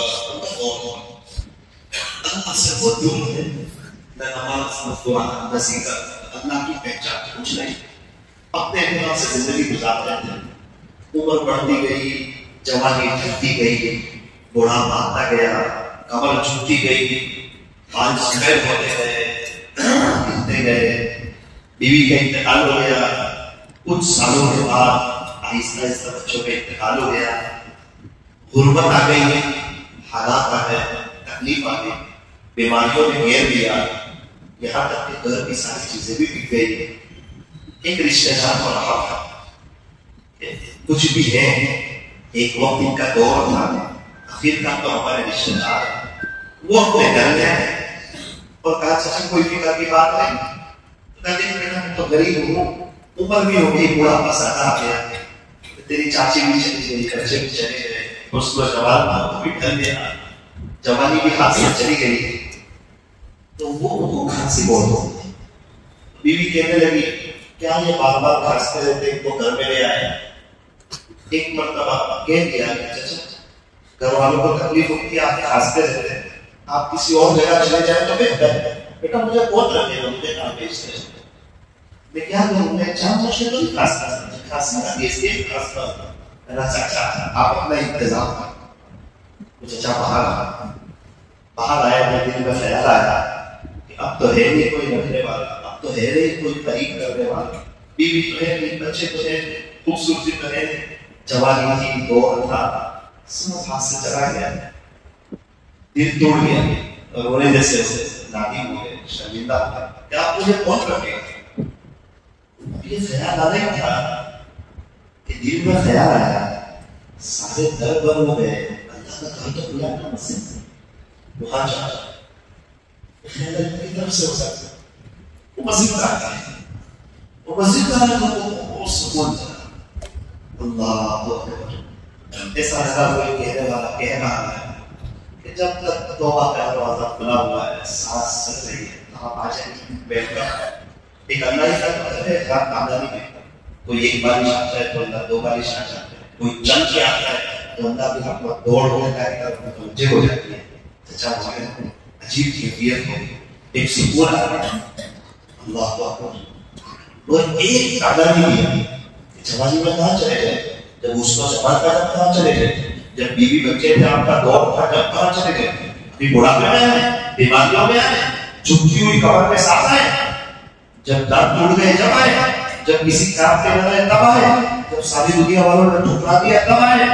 اللہ سے وہ دور ہے، نہ نماز نہ قرآن نہ ذکر، اللہ کی پہچان کچھ نہیں، اپنے اعتبار سے زندگی گزار رہے تھے۔ عمر بڑھتی گئی، جوانی ٹھہرتی گئی، بڑھاپا آتا گیا، کمر جھکتی گئی، بال سفید ہوتے گئے، گرتے گئے، بیوی کا انتقال ہو گیا، کچھ سالوں کے بعد آہستہ آہستہ بچوں کا انتقال ہو گیا، غربت آ گئی، حالات آ گئے، تکلیف آ گئی، بیماریوں نے گھیر لیا، یہاں تک کہ گھر کی ساری چیزیں بھی بک گئی۔ ایک رشتہ دار کو رہا تھا، کچھ بھی ہے، ایک وقت ان کا دور تھا، آخر کا تو ہمارے رشتہ دار وہ اپنے گھر میں آئے اور کہا چچا کوئی فکر کی بات نہیں، کہتے میں تو غریب ہوں، عمر بھی ہو گئی، بڑھاپا ساتھ آ گیا، تیری چاچی بھی چلی گئی، بچے بھی چلے گئے، اس کو جوان بھی ڈھل گیا، جوانی بھی خاصی چلی گئی، تو وہ کھانسی بہت ہوتی، بیوی کہنے لگی کیا یہ بار بار کھانستے رہتے تو گھر میں لے آئے؟ ایک مرتبہ کہہ دیا کہ چچا گھر والوں کو تکلیف ہوتی ہے، آپ کھانستے رہتے ہیں، آپ کسی اور جگہ چلے جائیں تو بہتر ہے، بیٹا مجھے کون رکھے گا، مجھے کہاں بھیجتے ہیں؟ میں کیا کروں، میں چاند مجھے تو نہیں کھانستا تھا، اس لیے کھانستا تھا، میرا چچا آپ اپنا انتظام کریں۔ چچا باہر آیا، میں دل میں خیال آیا کہ اب تو ہے نہیں کوئی رکھنے والا، اب تو ہے نہیں کوئی قریب کرنے والا، بیوی تو ہے نہیں، بچے تو ہے، خوبصورتی تو ہے، جوانی تھی، دور تھا، سب ہاتھ سے چلا گیا، دل توڑ گیا، اور رونے جیسے نادم ہو گئے، شرمندہ ہو گئے کہ آپ مجھے کون رکھے گا؟ یہ خیال آنے کا تھا کہ دل میں خیال آیا، سارے در بند ہو گئے، اللہ کا گھر تو کھلا تھا مسجد، وہاں جاتا خیال کی طرف سے ہو سکتا وہ مسجد جاتا ہے، وہ مسجد جانا تو وہ سکون جانا، اللہ اکبر، ایسا لگا کوئی کہنے والا کہہ رہا ہے کہ جب تک توبہ کا دروازہ کھلا ہوا ہے، سانس چل رہی ہے، آپ آ جائیں بیٹھ کر ایک اللہ ہی کا مطلب ہے، رات آمدنی میں کوئی ایک بارش آتا ہے تو اللہ دو بارش آ جاتا ہے، کوئی چل کے آتا ہے تو اللہ بھی اپنا دوڑ جائے گا، متوجہ ہو جاتی ہے، چچا ہمارے عجیب کیفیت ہو، ایک سکون آ رہا ہے، اللہ اکبر، اور ایک تعداد ہی دیا کہ جوانی میں کہاں چلے گئے، جب اس کو سفر کا جب کہاں چلے گئے، جب بیوی بچے تھے آپ کا دور تھا جب کہاں چلے گئے، ابھی بڑھاپے میں آئے، بیماریوں میں آئے، جھکتی ہوئی کمر میں ساتھ آئے، جب دانت ٹوٹ گئے جب آئے، جب کسی کام کے نہ رہے تب آئے، جب ساری دنیا والوں نے ٹھکرا دیا تب آئے،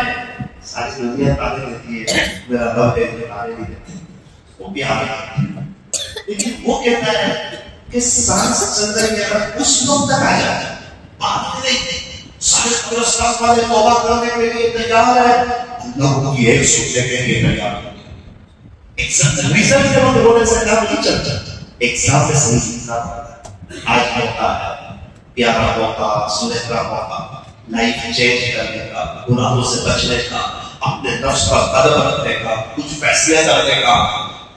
ساری دنیا تانے دیتی ہے، میرا رب ہے جو تانے نہیں دیتے، وہ بھی آگے، لیکن وہ کہتا ہے کہ سانس چل رہی ہے اس وقت تک آ جاتا ہے، بعد میں نہیں، سارے قبرستان والے توبہ کرنے کے لیے تیار ہے، اللہ کی ایک سوچنے کے لیے تیار ہے، ایک ریزن کے بعد رونے سے کام نہیں چلتا، ایگزام میں صحیح سیکھنا پڑتا ہے۔ آج موقع ہے، پیارا موقع، سنہرا موقع، لائف چینج کرنے کا، گناہوں سے بچنے کا، اپنے نفس پر قدم رکھنے کا، کچھ فیصلے کرنے کا،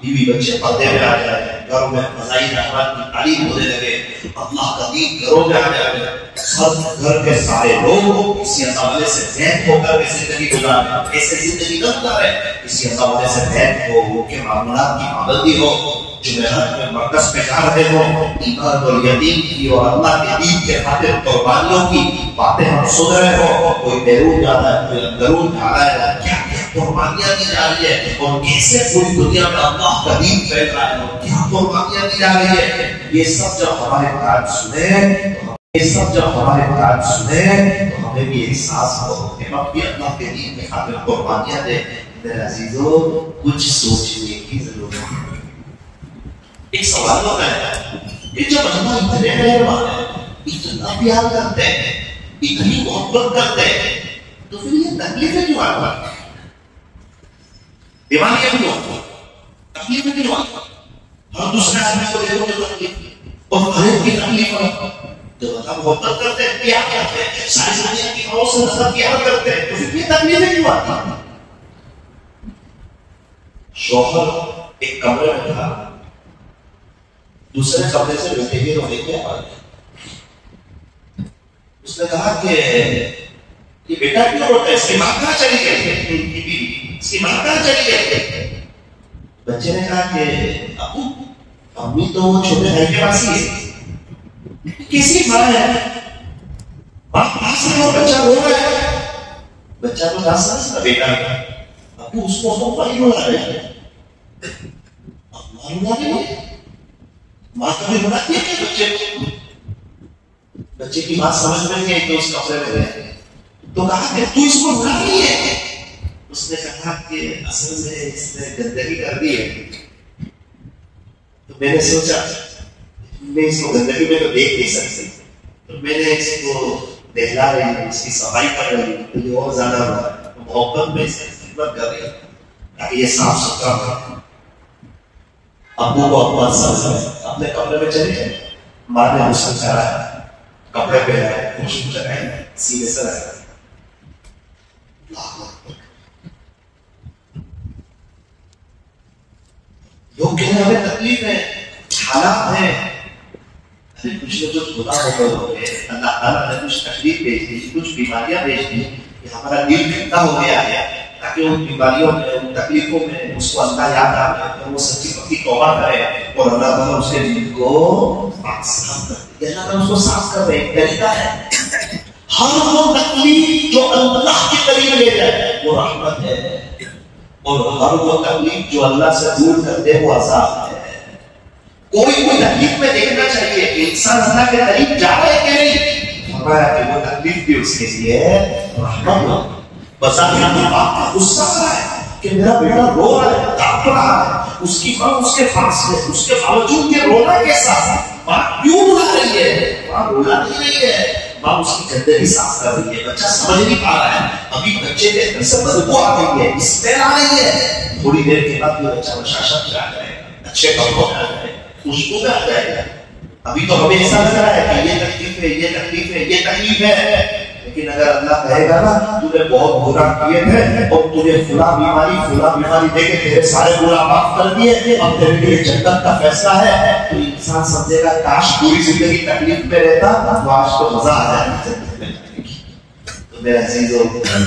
بیوی بچے پردے میں آ جائے، گھروں میں فضائی رحمت کی تعلیم ہونے لگے، اللہ کا دین گھروں میں آ جائے، سب گھر کے سارے لوگ اسی حوالے سے بہت ہو کر زندگی گزارے، ایسے زندگی نہ گزارے، اسی حوالے سے بہت ہو، وہ کے معاملات کی پابندی ہو، جمعرات میں مرکز پہ جا رہے ہو، ایمان اور یقین کی اور اللہ کے دین کے خاطر قربانیوں کی باتیں ہم سن رہے ہو، کوئی بیرون جا رہا ہے، کوئی اندرون جا رہا ہے، کیا کیا قربانیاں دی جا رہی ہے اور کیسے پوری دنیا میں اللہ کا دین پھیل رہا ہے اور کیا قربانیاں دی جا رہی ہے، یہ سب جب ہمارے کان سنے یہ سب جب ہمارے بات سنے تو ہمیں بھی احساس ہو کہ ہم بھی اللہ کے دین میں خاطر قربانیاں دیں. میرے عزیزو کچھ سوچنے کی ضرورت ہے. ایک سوال ہوتا ہے کہ جب اللہ اتنے مہربان ہے، اتنا پیار کرتے ہیں، اتنی محبت کرتے ہیں، تو پھر یہ تکلیفیں کیوں آتی ہیں؟ بیماریاں کیوں آتی ہیں؟ تکلیفیں کیوں آتی ہیں؟ ہر دوسرے آدمی کو دیکھو تو تکلیف اور ہر ایک کی تکلیف ہے. جب اللہ محبت کرتے ہیں، پیار کرتے ہیں، ساری دنیا کی خواہوں سے اللہ پیار کرتے ہیں، تو پھر یہ تکلیفیں کیوں آتی ہیں؟ شوہر ایک کمرے میں تھا، دوسرے کمرے سے بیٹے ہی رونے کی آواز ہے. اس نے کہا کہ بیٹا کیوں روتا ہے؟ اس کی ماں کہاں چلی گئی؟ اس کی ماں کہاں چلی گئی؟ بچے نے کہا کہ ابو امی تو وہ چھوٹے بھائی کے پاس ہی ہے. کسی ماں ہے، ماں پاس ہے اور بچہ رو رہا ہے. بچہ تو 10 سال کا بیٹا ہے. ابو اس کو تو بھائی رو رہا ہے. اب ماں رو رہا ہے، ماں کبھی بناتی ہے کہ بچے کو؟ بچے کی بات سمجھ میں نہیں آئی تو اس کمرے میں گئے تو کہا کہ تو اس کو بنا رہی ہے. اس نے کہا کہ اصل میں اس نے گندگی کر دی ہے. تو میں نے سوچا میں اس کو گندگی میں تو دیکھ نہیں سکتی، تو میں نے اس کو نہلا رہی ہوں، اس کی صفائی کر رہی ہوں، تو یہ اور زیادہ محبت میں اس کی خدمت کر رہی ہوں تاکہ یہ صاف ستھرا ہو. ابو کو ابا سمجھ اپنے کمرے میں چلے گئے. ماں نے غسل چڑھایا، کپڑے پہنائے، خوشبو چڑھائی، سینے سے رکھا. لوگ کہتے ہیں ہمیں تکلیف ہے، حالات ہیں. ارے کچھ نہ کچھ گناہ ہو گئے، اللہ تعالیٰ نے کچھ تکلیف بھیج دی، کچھ بیماریاں بھیج دی کہ ہمارا دل ٹھنڈا ہو گیا ہے تاکہ ان بیماریوں میں، ان تکلیفوں میں اس کو اللہ یاد آ جائے اور وہ سچی پکی توبہ کرے اور اللہ تعالیٰ اس کے دل کو صاف کر دے. اللہ تعالیٰ اس کو صاف کر دے. ایک طریقہ ہے ہر وہ تکلیف جو اللہ کے قریب لے جائے وہ رحمت ہے، اور ہر وہ تکلیف جو اللہ سے دور کر دے وہ عذاب ہے. کوئی تکلیف میں دیکھنا چاہیے کہ انسان اللہ کے قریب جا رہا ہے کہ نہیں. فرمایا کہ وہ تکلیف بھی اس کے لیے رحمت ہو. بظاہر باپ کا غصہ آ رہا ہے کہ میرا بیٹا رو رہا ہے، تڑپ رہا ہے، اس کی ماں اس کے پاس ہے، اس کے باوجود یہ رونا کیسا؟ ماں کیوں رولا رہی ہے؟ ماں رولا نہیں رہی ہے، ماں اس کی گندگی صاف کر رہی ہے. بچہ سمجھ نہیں پا رہا ہے، ابھی بچے کے اندر سے بدبو آ رہی ہے، اسمیل آ رہی ہے. تھوڑی دیر کے بعد یہ بچہ بشاشت میں آ جائے گا، اچھے کپڑوں میں آ جائے گا، خوشبو میں آ جائے گا. ابھی تو ہمیں ایسا لگ رہا ہے کہ یہ تکلیف ہے، یہ تکلیف ہے، یہ تکلیف ہے. لیکن اگر اللہ کہے گا نا تو نے بہت گناہ کیے تھے اور تجھے فلاں بیماری دے کے تیرے سارے گناہ معاف کر دیے، اب تیرے لیے جنت کا فیصلہ ہے، تو انسان سمجھے گا کاش پوری زندگی تکلیف میں رہتا تو آج تو مزہ آ جائے. تو میرے عزیزوں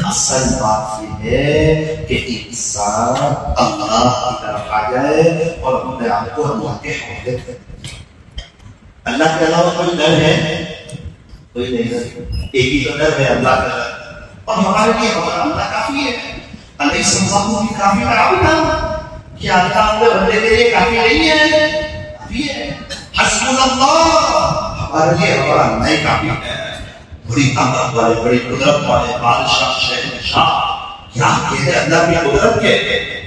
اصل بات یہ ہے کہ انسان اللہ کی طرف آ جائے اور اپنے آپ کو اللہ کے حوالے کرے. اللہ کے علاوہ کوئی ڈر ہے؟ کوئی نہیں. ایک ہی تو ڈر ہے، اللہ کا ڈر. اور ہمارے لیے ہمارا اللہ کافی ہے. علیہ السلام کی کافی کا بھی تھا کہ اللہ اپنے بندے کے لیے کافی نہیں ہے، کافی ہے. حسبنا اللہ، ہمارے لیے ہمارا اللہ ہی کافی ہے. بڑی طاقت والے، بڑی قدرت والے بادشاہ، شہنشاہ، کیا کہتے ہیں اللہ کی قدرت کے.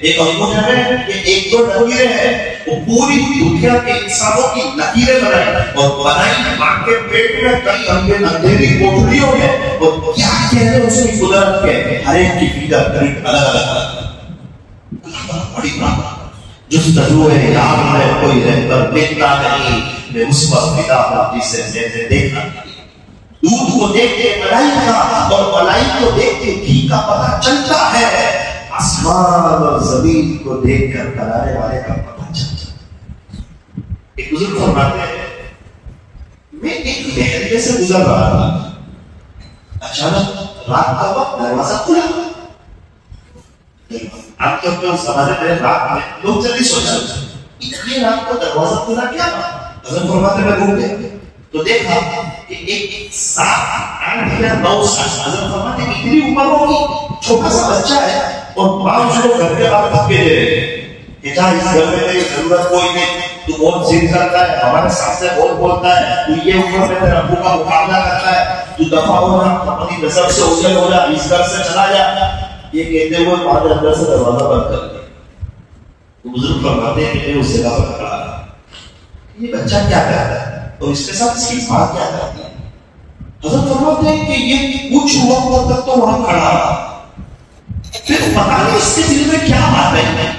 ایک انگوٹھے میں کہ ایک دو لکیریں ہیں، وہ پوری دنیا کے انسانوں کی لکیریں بنائی اور بنائی ماں کے پیٹ میں کئی اندھیری کوٹھریوں میں. اور کیا کہتے ہیں اس کی قدرت کے، ہر ایک کی فکر پرنٹ الگ الگ. بڑی بات جستجو ہے، یاد ہے کوئی رہبر دیکھتا نہیں. میں اس وقت فدا ہوں جسے میں نے دیکھا. دودھ کو دیکھ کے ملائی کا اور ملائی کو دیکھ کے گھی کا پتہ چلتا ہے. آسمان اور زمین کو دیکھ کر بنانے والے کا پتہ چلتا ہے. ایک بزرگ فرماتے ہیں میں ایک محلے سے گزر رہا تھا، اچانک رات کا وقت دروازہ کھلا. آپ کے اوپر زمانے میں رات میں لوگ جلدی سو جاتے ہیں، اتنی رات کو دروازہ کھلا کیا بات؟ حضرت فرماتے میں گھوم گئے تو دیکھا کہ ایک 7 8 یا 9 سال، حضرت فرماتے ہیں اتنی عمر ہوگی، چھوٹا سا بچہ ہے اور ماں اس کو گھر کے باہر دھکے دے رہے ہیں کہ جہاں اس گھر میں تیری ضرورت کوئی نہیں، تو بہت ضد کرتا ہے، ہمارے ساتھ سے بہت بولتا ہے، تو یہ عمر میں تیرے ابو کا مقابلہ کرتا ہے، تو دفع ہو جا، اپنی نظر سے اوجھل ہو جا، اس گھر سے چلا جا، یہ کہتے ہوئے ماں نے اندر سے دروازہ بند کر دیا۔ تو بزرگ فرماتے ہیں کہ میں اس جگہ پر کھڑا رہا، یہ بچہ کیا کرتا ہے اور اس کے ساتھ اس کی ماں کیا کرتی ہے؟ حضرت فرماتے ہیں کہ یہ کچھ وقت تک تو وہاں کھڑا رہا، پھر پتا نہیں اس کے دل میں کیا بات ہے،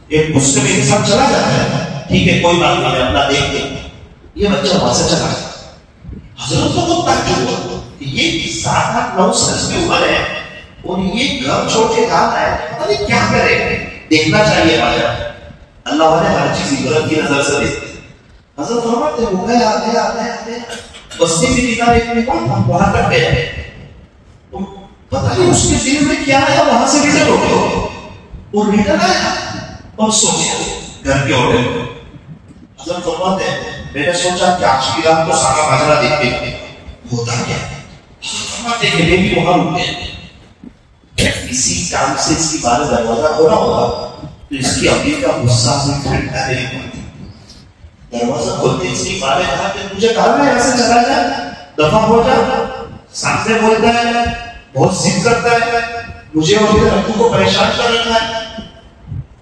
ایک غصے میں انسان چلا جاتا ہے، ٹھیک ہے کوئی بات نہیں اپنا دیکھ دیں، یہ بچہ وہاں سے چلا جاتا۔ حضرت کو تو تعجب ہوا کہ یہ 7-8-9 سال کی عمر ہے اور یہ گھر چھوڑ کے جاتا ہے، پتہ نہیں کیا کرے، دیکھنا چاہیے بھایا، اللہ والے ہر چیز عبرت کی نظر سے دیکھتے۔ حضرت فرماتے ہیں وہ گئے آتے بستی کی کتاب ایک میں وہاں تک گئے، پتہ نہیں اس کے دل میں کیا ہے، وہاں سے ریٹرن ہو گئے، وہ ریٹرن آیا اور سوچا گھر کے ہوٹل میں۔ حضرت فرماتے ہیں میں نے سوچا کہ آج کی رات کو سارا ماجرا دیکھتے ہوتا کیا۔ حضرت فرماتے ہیں کہ میں بھی وہاں رک گئے، اسی کام سے اس کی بارے دروازہ کھولا ہوگا تو اس کی امی کا غصہ سے ٹھنڈا نہیں ہوا، دروازہ کھولتے اس کی بارے کہا کہ مجھے کہا میں یہاں سے چلا جائے، دفع ہو جا، سامنے بولتا ہے، بہت ضد کرتا ہے، مجھے اور میرے ابو کو پریشان کر رکھا ہے،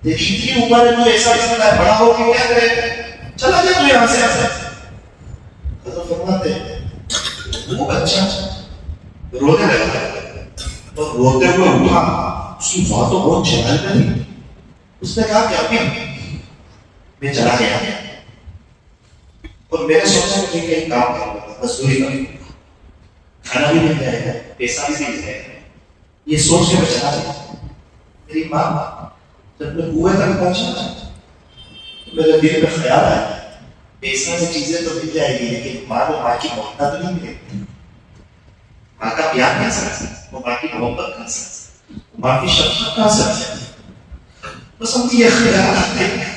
دیکھی اتنی عمر ہے تو ایسا کرتا ہے، بڑا ہو کے کیا کرے، چلا جائے تو یہاں سے حضرت فرماتے ہیں وہ بچہ رونے لگا اور روتے ہوئے اٹھا، اس کی بات تو بہت جلال تھی، اس نے کہا کہ ابھی میں چلا گیا اور میں نے سوچا کہ کہیں کام کروں گا، مزدوری کروں گا، کھانا بھی مل جائے گا، پیسہ بھی مل جائے گا، یہ سوچ کے میں چلا گیا۔ میری ماں جب میں کنویں تک پہنچا میرے دل میں خیال آیا پیسہ سے چیزیں تو مل جائے گی لیکن ماں کو ماں کی محبت تو نہیں ملے گی، ماں کا پیار کہاں سے وہ ماں کی محبت کہاں سے، ماں کی شفقت کہاں سے، بس ہم یہ خیال آتے ہیں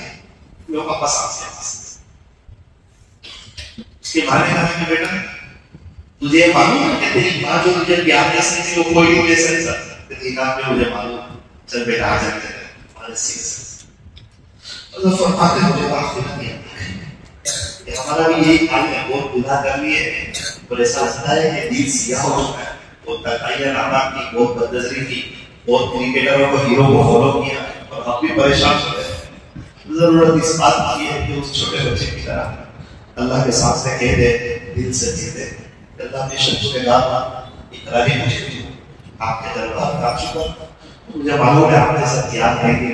میں واپس آ گیا۔ اس کے ماں نے کہا کہ بیٹا تجھے معلوم ہے کہ تیری ماں جو تجھے پیار دے سکتی وہ کوئی نہیں دے سکتا، تیری کہا کہ مجھے معلوم، چل بیٹا آ جاتے ہیں ہمارے سیکھ سے۔ اللہ فرماتے ہیں مجھے معاف کر دیا کہ ہمارا بھی یہی حال ہے، بہت گناہ کر لیے اور ایسا لگتا ہے کہ دل سیاہ ہو چکا ہے، بہت تقائیاں نامات کی، بہت بدنظری کی، بہت کرکٹروں کو ہیرو کو فالو کیا اور ہم بھی پریشان ہو گئے۔ ضرورت اس بات کی ہے کہ اس چھوٹے بچے کی طرح اللہ کے سامنے کہہ دے، دل سے کہہ دے کہ اللہ بے شک تمہیں گانا اقراری مجھے بھی آپ کے دربار کا شکر، مجھے معلوم ہے آپ کے ساتھ یاد ہے کہ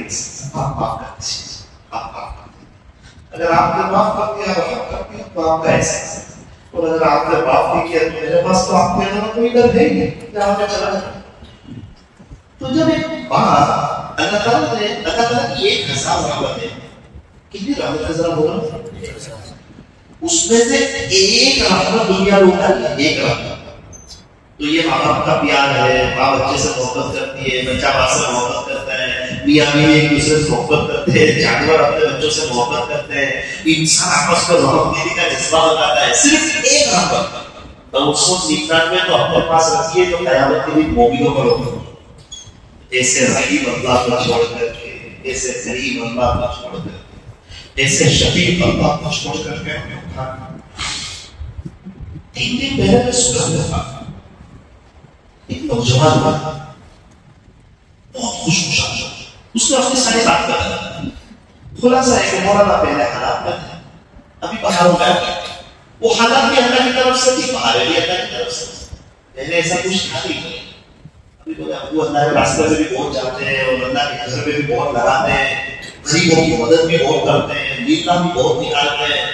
آپ معاف کر دیجیے، آپ معاف کر دیجیے، اگر آپ نے معاف کر دیا رحم کر دیا تو آپ کا احساس ہے، اور اگر آپ نے معاف نہیں کیا تو میرے پاس تو آپ کے علاوہ کوئی ڈر ہے ہی نہیں کہ آپ نے چلا جائے۔ تو جب ایک بات اللہ تعالیٰ نے اللہ تعالیٰ کی 1000 رحمتیں کتنی رحمتیں ذرا بولو، اس میں سے ایک رحمت دنیا لوٹا ہے، ایک رحمت تو یہ ماں باپ کا پیار ہے، ماں بچے سے محبت کرتی ہے، بچہ ماں سے محبت کرتا ہے، میاں بیوی ایک دوسرے سے محبت کرتے ہیں، جانور اپنے بچوں سے محبت کرتے ہیں، انسان آپس میں رحمت دینے کا جذبہ بتاتا ہے، صرف ایک رحمت تو 999 تو اپنے پاس رکھیے جو قیامت کے دن مومنوں پر ہوگا، ایسے رحیم اللہ کو چھوڑ کر کے، ایسے کریم اللہ کو چھوڑ کر کے، ایسے شفیق اللہ کو چھوڑ کر کے ہمیں اٹھانا۔ 3 دن پہلے میں سورج میں تھا، ایک نوجوان تھا، بہت خوش خوشحال، اس نے اپنے سارے بات کر خلاصہ ہے کہ مولانا پہلے حالات میں تھے، ابھی باہر ہو گیا، وہ حالات بھی اللہ کی طرف سے تھی، باہر بھی اللہ کی طرف سے، پہلے ایسا کچھ تھا نہیں، ابھی بولے ابو اللہ کے راستے میں بھی بہت جاتے ہیں اور اللہ کے گھر میں بھی بہت لگاتے ہیں، غریبوں کی مدد بھی بہت کرتے ہیں، نیتا بھی بہت نکالتے ہیں،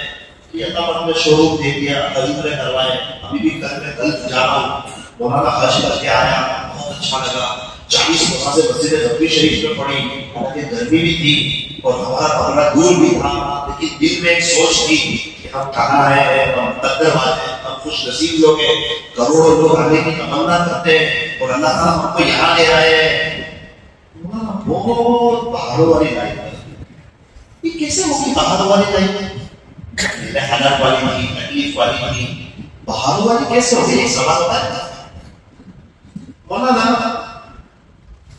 یہ اللہ نے شو روم دے دیا، خریدنے کروائے، ابھی بھی گھر میں کل جا رہا ہوں، مولانا حج کر کے آیا، بہت اچھا لگا، 40 نمازیں مسجد نبوی شریف میں پڑھی، حالانکہ گرمی بھی تھی اور ہمارا بنگلہ دور بھی تھا، لیکن دل میں ایک سوچ تھی کہ ہم کہاں ہیں، ہم مقدر والے ہیں، ہم خوش نصیب لوگ ہیں، کروڑوں لوگ آنے کی تمنا کرتے ہیں اور اللہ تعالیٰ ہم کو یہاں لے آئے ہیں۔ بہت پہاڑوں والی لائن ہے، یہ کیسے ہوگی پہاڑوں والی لائن؟ حالات والی تھی، تکلیف والی تھی، پہاڑوں والی کیسے ہوگی؟ ایک سوال ہوتا ہے مولانا،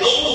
2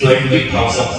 20,000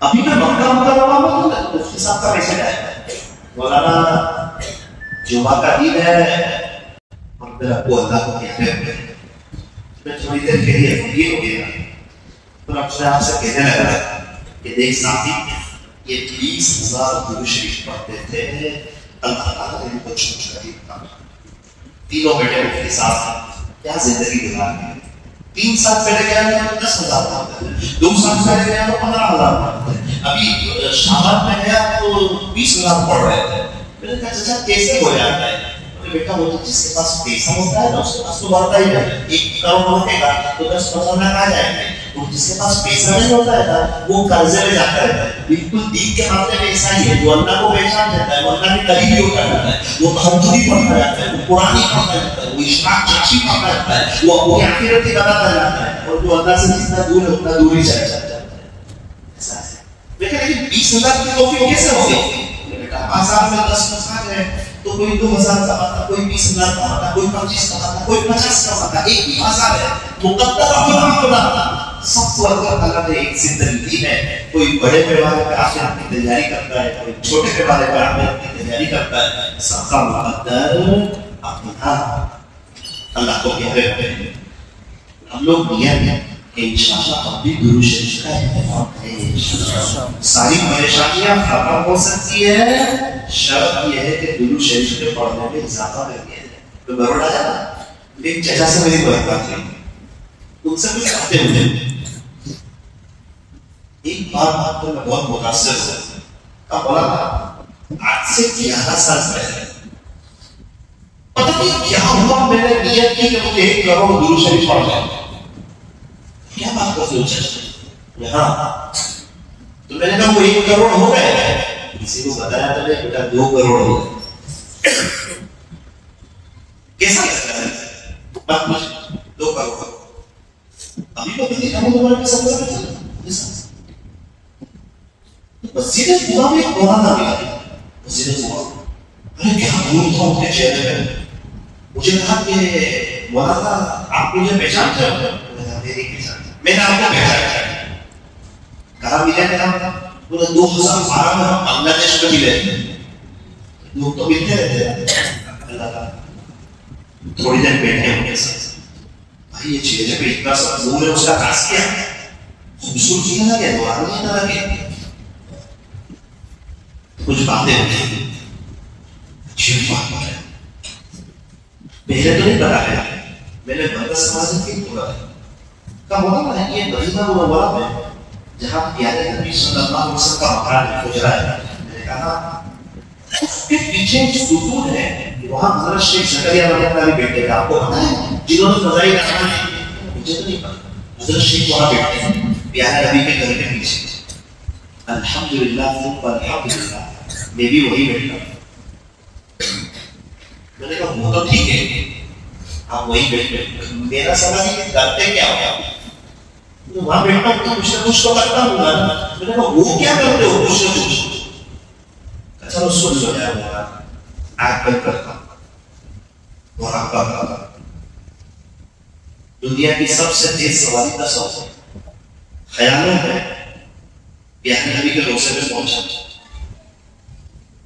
ابھی میں مکہ مکرمہ میں تو مفتی صاحب کا میسج آیا مولانا جمعہ کا دن ہے اور میرا ابو اللہ کو کہتے ہیں میں تھوڑی دیر کے لیے یہ ہو گیا اور اپنے آپ سے کہنے لگا کہ دیکھ ساتھی یہ 20,000 درود شریف پڑھتے تھے اللہ تعالیٰ نے ان کو چھوٹ کر دیا تینوں بیٹے مفتی صاحب کیا زندگی گزار دی 3 سال پہلے گیا تو 10,000 پڑھتے تھے 2 سال پہلے گیا تو 15,000 پڑھتے تھے ابھی شامت میں گیا تو 20,000 پڑھ رہے تھے میں نے کہا چچا کیسے ہو جاتا ہے بیٹا وہ تو جس کے پاس پیسہ ہوتا ہے نا اس کے پاس تو بڑھتا ہی ہے 1 کروڑ ہونے کا تو 10,000 لاکھ آ جائیں گے اور جس کے پاس پیسہ نہیں ہوتا ہے نا وہ قرضے میں جاتا ہے بالکل دین کے معاملے میں ایسا ہی ہے جو اللہ کو پہچان دیتا ہے وہ اللہ کے قریبی ہوتا جاتا ہے وہ تہجدی پڑھتا جاتا ہے وہ قرآن پڑھتا جاتا ہے وہ اشراق چاشی پڑھتا جاتا ہے وہ اپنی آخرت کی بناتا جاتا ہے اور جو اللہ سے جتنا دور ہے اتنا دور ہی چلا جاتا ہے ایسا ہے لیکن 20,000 کی توفیق کیسے ہو گئی بیٹا آزاد میں 10,000 ہے تو کوئی 2,000 کماتا کوئی 20,000 کماتا کوئی 25 کماتا کوئی 50 کماتا ایک ہی آزاد ہے مقدر اپنا سب کو اللہ نے ایک زندگی دی ہے کوئی بڑے پیمانے پر آخرت کی تیاری کرتا ہے کوئی چھوٹے پیمانے پر آخرت کی تیاری کرتا ہے سب کا مقدر اپنا اللہ کو کہتے ہیں ہم لوگ نیت ہے کہ انشاءاللہ ہم بھی درود شریف کا اہتمام کریں ساری پریشانیاں ختم ہو سکتی ہے شرط یہ ہے کہ درود شریف کے پڑھنے میں اضافہ کر دیا جائے تو بروڑا جانا ایک چچا سے میری بات ہوئی ان سے کچھ کہتے ہوئے ایک بات تو میں بہت متاثر ہوں کہا بولا آج سے 11 سال پہلے پتہ نہیں کیا ہوا میں نے نیت کی کہ مجھے 1 کروڑ درود شریف پڑھ جائے کیا بات کرتے ہو چچا یہاں تو میں نے کہا وہ 1 کروڑ ہو گئے کسی کو بتایا تو نہیں بیٹا 2 کروڑ ہو گئے کیسا لگتا ہے بات مجھے 2 کروڑ ابھی تو کسی کام دوبارہ کا سب کرتا ہے مسجد خدا میں ایک مولانا ملا مسجد خدا ارے کیا دور تھا ان کے چہرے پہ مجھے کہا کہ مولانا آپ مجھے پہچانتے ہو میں نے آپ کو پہچانا کہا ملے تھے ہم انہیں 2012 میں ہم بنگلہ دیش میں ملے لوگ تو ملتے رہتے ہیں اللہ تعالیٰ تھوڑی دیر بیٹھے ہوں گے ساتھ بھائی یہ چہرے پہ اتنا سا نور ہے اس کا راز کیا ہے خوبصورتی نہ لگے نورانی نہ لگے کچھ باتیں ہوتی ہیں اچھی بات ہو رہا ہے پہلے تو نہیں پتا ہے میں نے بندہ سماجت کی پورا ہے کہا بولا میں یہ مدینہ منورہ میں جہاں پیارے نبی صلی اللہ علیہ وسلم کا مقام گزرا ہے میں نے کہا اس کے پیچھے ایک ستون ہے وہاں حضرت شیخ زکریا رحمۃ اللہ علیہ بیٹھے تھے آپ کو پتا ہے جنہوں نے فضائی رحمان مجھے تو نہیں پتا حضرت شیخ وہاں بیٹھتے ہیں پیارے نبی کے گھر کے پیچھے الحمدللہ ثم الحمدللہ میں بھی وہی بیٹھا میں نے کہا وہ تو ٹھیک ہے آپ وہی بیٹھے میرا سوال ہے کہ کرتے کیا ہو وہاں بیٹھا ہوں تو کچھ نہ کچھ تو کرتا ہوں میں نے کہا وہ کیا کرتے ہو کچھ نہ کچھ چلو سن لو یار میرا آنکھ بند کرتا ہوں مراقبہ کرتا ہوں دنیا کی سب سے تیز سواری کا سوچ ہے خیالوں میں پیارے نبی کے روزے میں پہنچا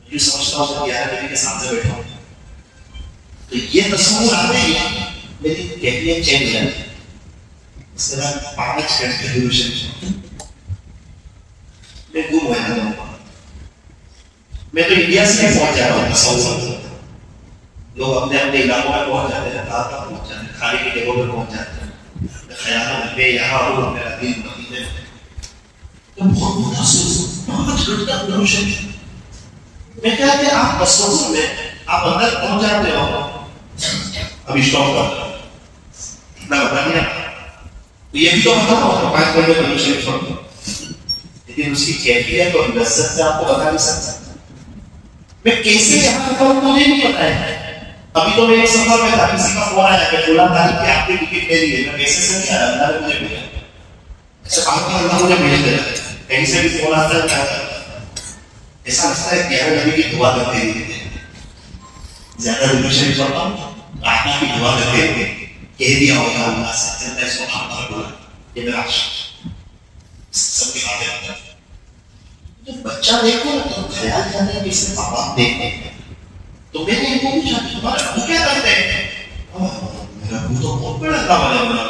یہ سمجھتا ہوں کہ پیارے نبی کے سامنے بیٹھا ہوں تو یہ تصور آ رہی ہے میری کیفیت چینج ہو جاتی اس کے بعد 5 گھنٹے درود شریف میں گم ہو جاتا ہوں میں تو انڈیا سے ہی پہنچ جاتا ہوں تصور لوگ اپنے اپنے علاقوں میں پہنچ جاتے ہیں رات تک پہنچ جاتے ہیں کھانے کی جگہوں میں پہنچ جاتے ہیں خیالوں میں میں یہاں ہوں میرا دل مدینے میں تو بہت متاثر 5 گھنٹہ درود شریف میں کہا کہ آپ تصور میں آپ اندر پہنچ جاتے ہو ابھی اسٹاپ کر اتنا بتا دیا یہ بھی تو بتا ہو 5 گھنٹے درود شریف پڑھتا لیکن اس کی کیفیت اور لذت سے آپ کو بتا نہیں سکتا میں کیسے یہاں تک آؤں مجھے نہیں پتا ہے ابھی تو میں ایک سفر میں تھا کسی کا فون آیا کہ فلاں تاریخ کی آپ کی ٹکٹ لے لیے میں پیسے سے نہیں آیا اللہ نے مجھے بھیجا اچھا آپ کا اللہ مجھے بھیج دے کہیں سے بھی فون آتا ہے ایسا لگتا ہے پیارے نبی کی دعا کرتے رہتے زیادہ درود شریف پڑھتا ہوں آقا کی دعا کرتے رہتے کہہ دیا ہوگا اللہ سے جنتا اس کو آپ پر بولا یہ میرا عشق سب کی باتیں آتا ہے جب بچہ دیکھو نا تو خیال کرتے ہیں کہ اس میں ماں باپ دیکھتے ہیں. تو میں نے ان کو پوچھا کہ تمہارے ابو کیا کرتے ہیں؟ میرا ابو تو بہت بڑا اللہ والا بنا.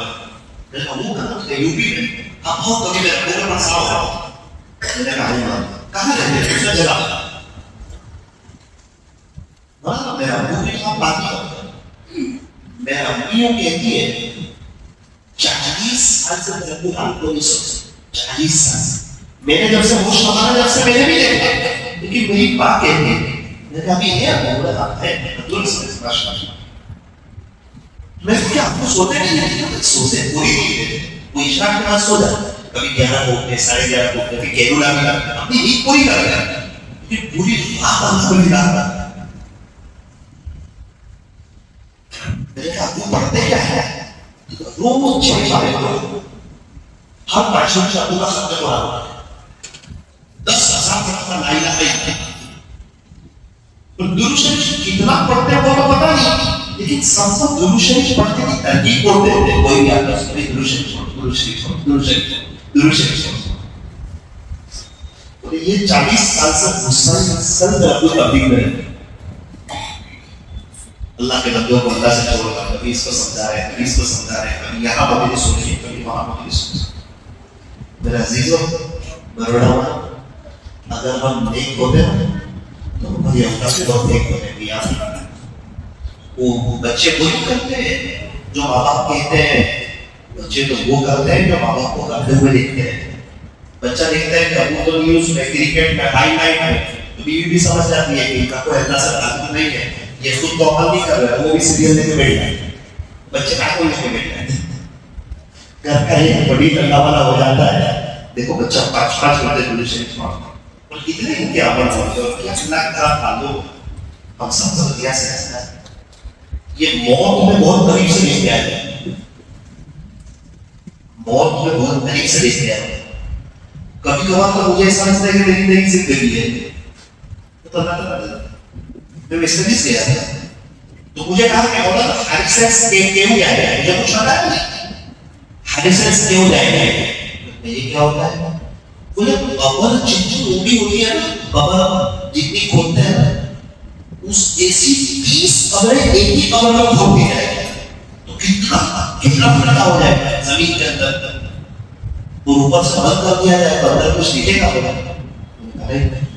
میں نے کہا وہ کہاں تھے؟ یو پی میں. ہاں بہت کبھی میرا ابو کا مسئلہ ہوا. میں نے کہا کہاں رہتے ہیں؟ دوسرا جگہ. ہاں میرا ابو کے ساتھ بات کرتا. میرا ابو یوں کہتی ہے 40 سال سے میرے ابو آپ کو نہیں سوچتے. 40 سال سے میں نے جب سے ہوش سنبھالا جب سے میں نے بھی دیکھا. لیکن میری بات کہتی ہے میں نے کہا ابھی ہے ابو ہے میں کیا آپ کو سوتے نہیں ہے؟ سوتے پوری نہیں ہے. کوئی اشراق کے بعد سو جاتا کبھی 11 کو اٹھتے 11:30 کو اٹھتے کبھی کیرولا بھی لگتا ہے اپنی نیند پوری کر رہا ہے. لیکن پوری رات اللہ کو نکالتا. میں نے کہا ابو پڑھتے کیا ہے؟ روز 6 پارے پڑھو. ہر بارشوں سے ابو کا ختم ہو رہا ہے. 10,000 پڑھتا لا الہ الا اللہ. درود شریف کتنا پڑھتے ہیں وہ تو پتا نہیں. لیکن سب درود شریف پڑھتے کی ترکیب بولتے ہیں. کوئی بھی آتا ہے درود شریف درود شریف درود شریف درود شریف. اور یہ 40 سال سے مسلسل درود تبلیغ میں اللہ کے بندوں کو اللہ سے چھوڑ کر کبھی اس کو سمجھا رہے ہیں کبھی اس کو سمجھا رہے ہیں کبھی یہاں مجھے سنیے کبھی وہاں مجھے سنیے. میرے عزیزوں بروڑا اگر ہم نیک ہوتے ہیں تو مجھے اپنا سے بہت دیکھ ہونے کی یاد ہے. وہ بچے وہی کرتے ہیں جو ماں باپ کہتے ہیں. بچے تو وہ کرتے ہیں جو ماں باپ کو کرتے ہوئے دیکھتے ہیں. بچہ دیکھتا ہے کہ ابو تو نیوز میں کرکٹ میں ہائی لائٹ میں تو بیوی بھی سمجھ جاتی ہے کہ ان کا کوئی اللہ سے تعلق نہیں ہے. یہ خود تو عمل نہیں کر رہا ہے وہ بھی سیریل لے کے بیٹھ جائے. بچے کا کو لے کے بیٹھ جائے. گھر کا ایک بڑی ٹنڈا والا ہو جاتا ہے. دیکھو بچہ 5 گھنٹے پولیس شریف اور کتنے ان کے عمل ہوتے ہیں کیا اللہ کا تعلق ہم سب سے دیا سے ایسا ہے. یہ موت میں بہت قریب سے لے کے آئے. موت میں بہت قریب سے لے کے آئے. کبھی کبھار تو مجھے ایسا لگتا ہے کہ میری نئی زندگی ہے تو اللہ تعالیٰ میں ویسے بھی گیا تھا تو مجھے کہا کہ اولاد ہیریسنس کیوں جائے گا. مجھے کچھ پتا نہیں ہیریسنس کیوں جائے گا. یہ کیا ہوتا ہے؟ بولے قبر جتنی لمبی ہوتی ہے نا قبر جتنی کھودتے ہیں اس ایسی 30 قبریں ایک ہی قبر میں کھود دی جائے تو کتنا پھٹا ہو جائے گا زمین کے اندر. اور اوپر سے بند کر دیا جائے تو اندر کچھ دکھے گا.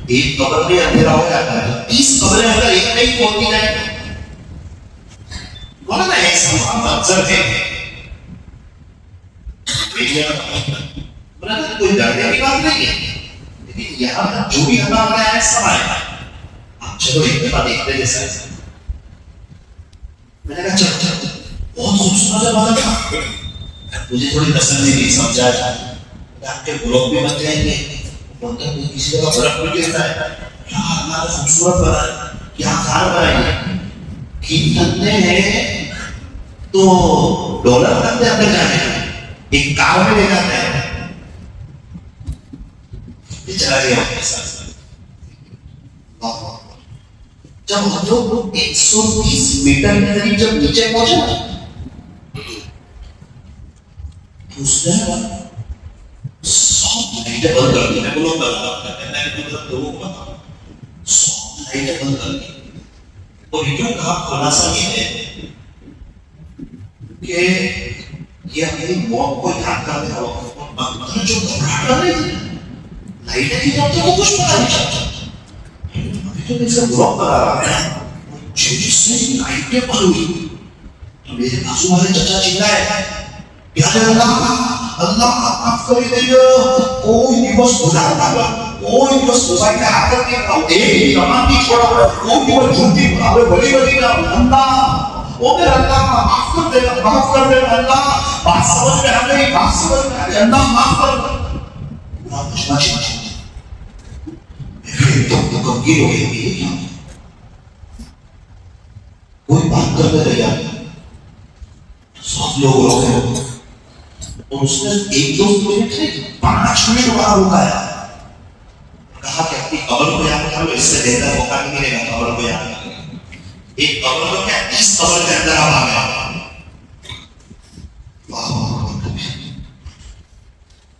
ایک قبر میں اندھیرا ہو جاتا ہے 30 قبریں اگر ایک نہیں کھود دی جائے بولا نا ایسا منظر ہے. کوئی ڈرنے کی بات نہیں ہے لیکن یہاں جو بھی ہمارا ہو رہا ہے سب آئے گا. آپ چلو ایک دفعہ دیکھتے جیسا میں نے کہا چل بہت خوبصورت ہے بات تھا. مجھے تھوڑی تسلی دی سمجھا جائے آپ کے بلاک بھی بن جائیں گے. کسی جگہ برف بھی گرتا ہے کیا ہمارا خوبصورت بنا ہے کیا گھر بنائیں گے کتنے ہیں تو ڈالر کرتے اندر جانے ایک کار میں لے جاتے ہیں. چلا گیا جب ہم لوگ 130 میٹر کے قریب جب نیچے پہنچے اس نے سب لائٹیں بند کر دی. میں بولوں سب لائٹیں بند کر دی. اور یوں کہا خلاصہ یہ ہے کہ یہ اپنی موت کو یاد کرنے کا وقت جو گھبراہٹ کر رہی تھی لائٹیں کی جب تک وہ کچھ پتا نہیں چلتا. ابھی تو میں سے بلاک پر آ رہا ہے جس سے لائٹیں بند ہوئی تو میرے بازو والے چچا چلائے پیارے اللہ معاف کر دیجیے کوئی دیوس گزارتا ہے کوئی دیوس سوسائٹی آکر کے ایک نماز نہیں چھوڑا ہوا کوئی دیوس جھوٹی بڑھاوے بڑی بڑی کا اللہ وہ میرا اللہ معاف کر دے اللہ بات سمجھ میں آ گئی بات سمجھ میں آ گئی اللہ معاف کر اللہ مجھنا چاہتا میرے تو کمگیر ہو گئی یہ کیا کوئی بات کرنے رہا سب لوگ روکے اور اس نے 1-2 منٹ سے 5 منٹ وہاں رکایا کہا کہ اپنی قبر کو یاد کرو اس سے بہتر موقع نہیں ملے گا قبر کو یاد کرو. ایک قبر کو کیا 30 قبر کے اندر آپ آ گیا.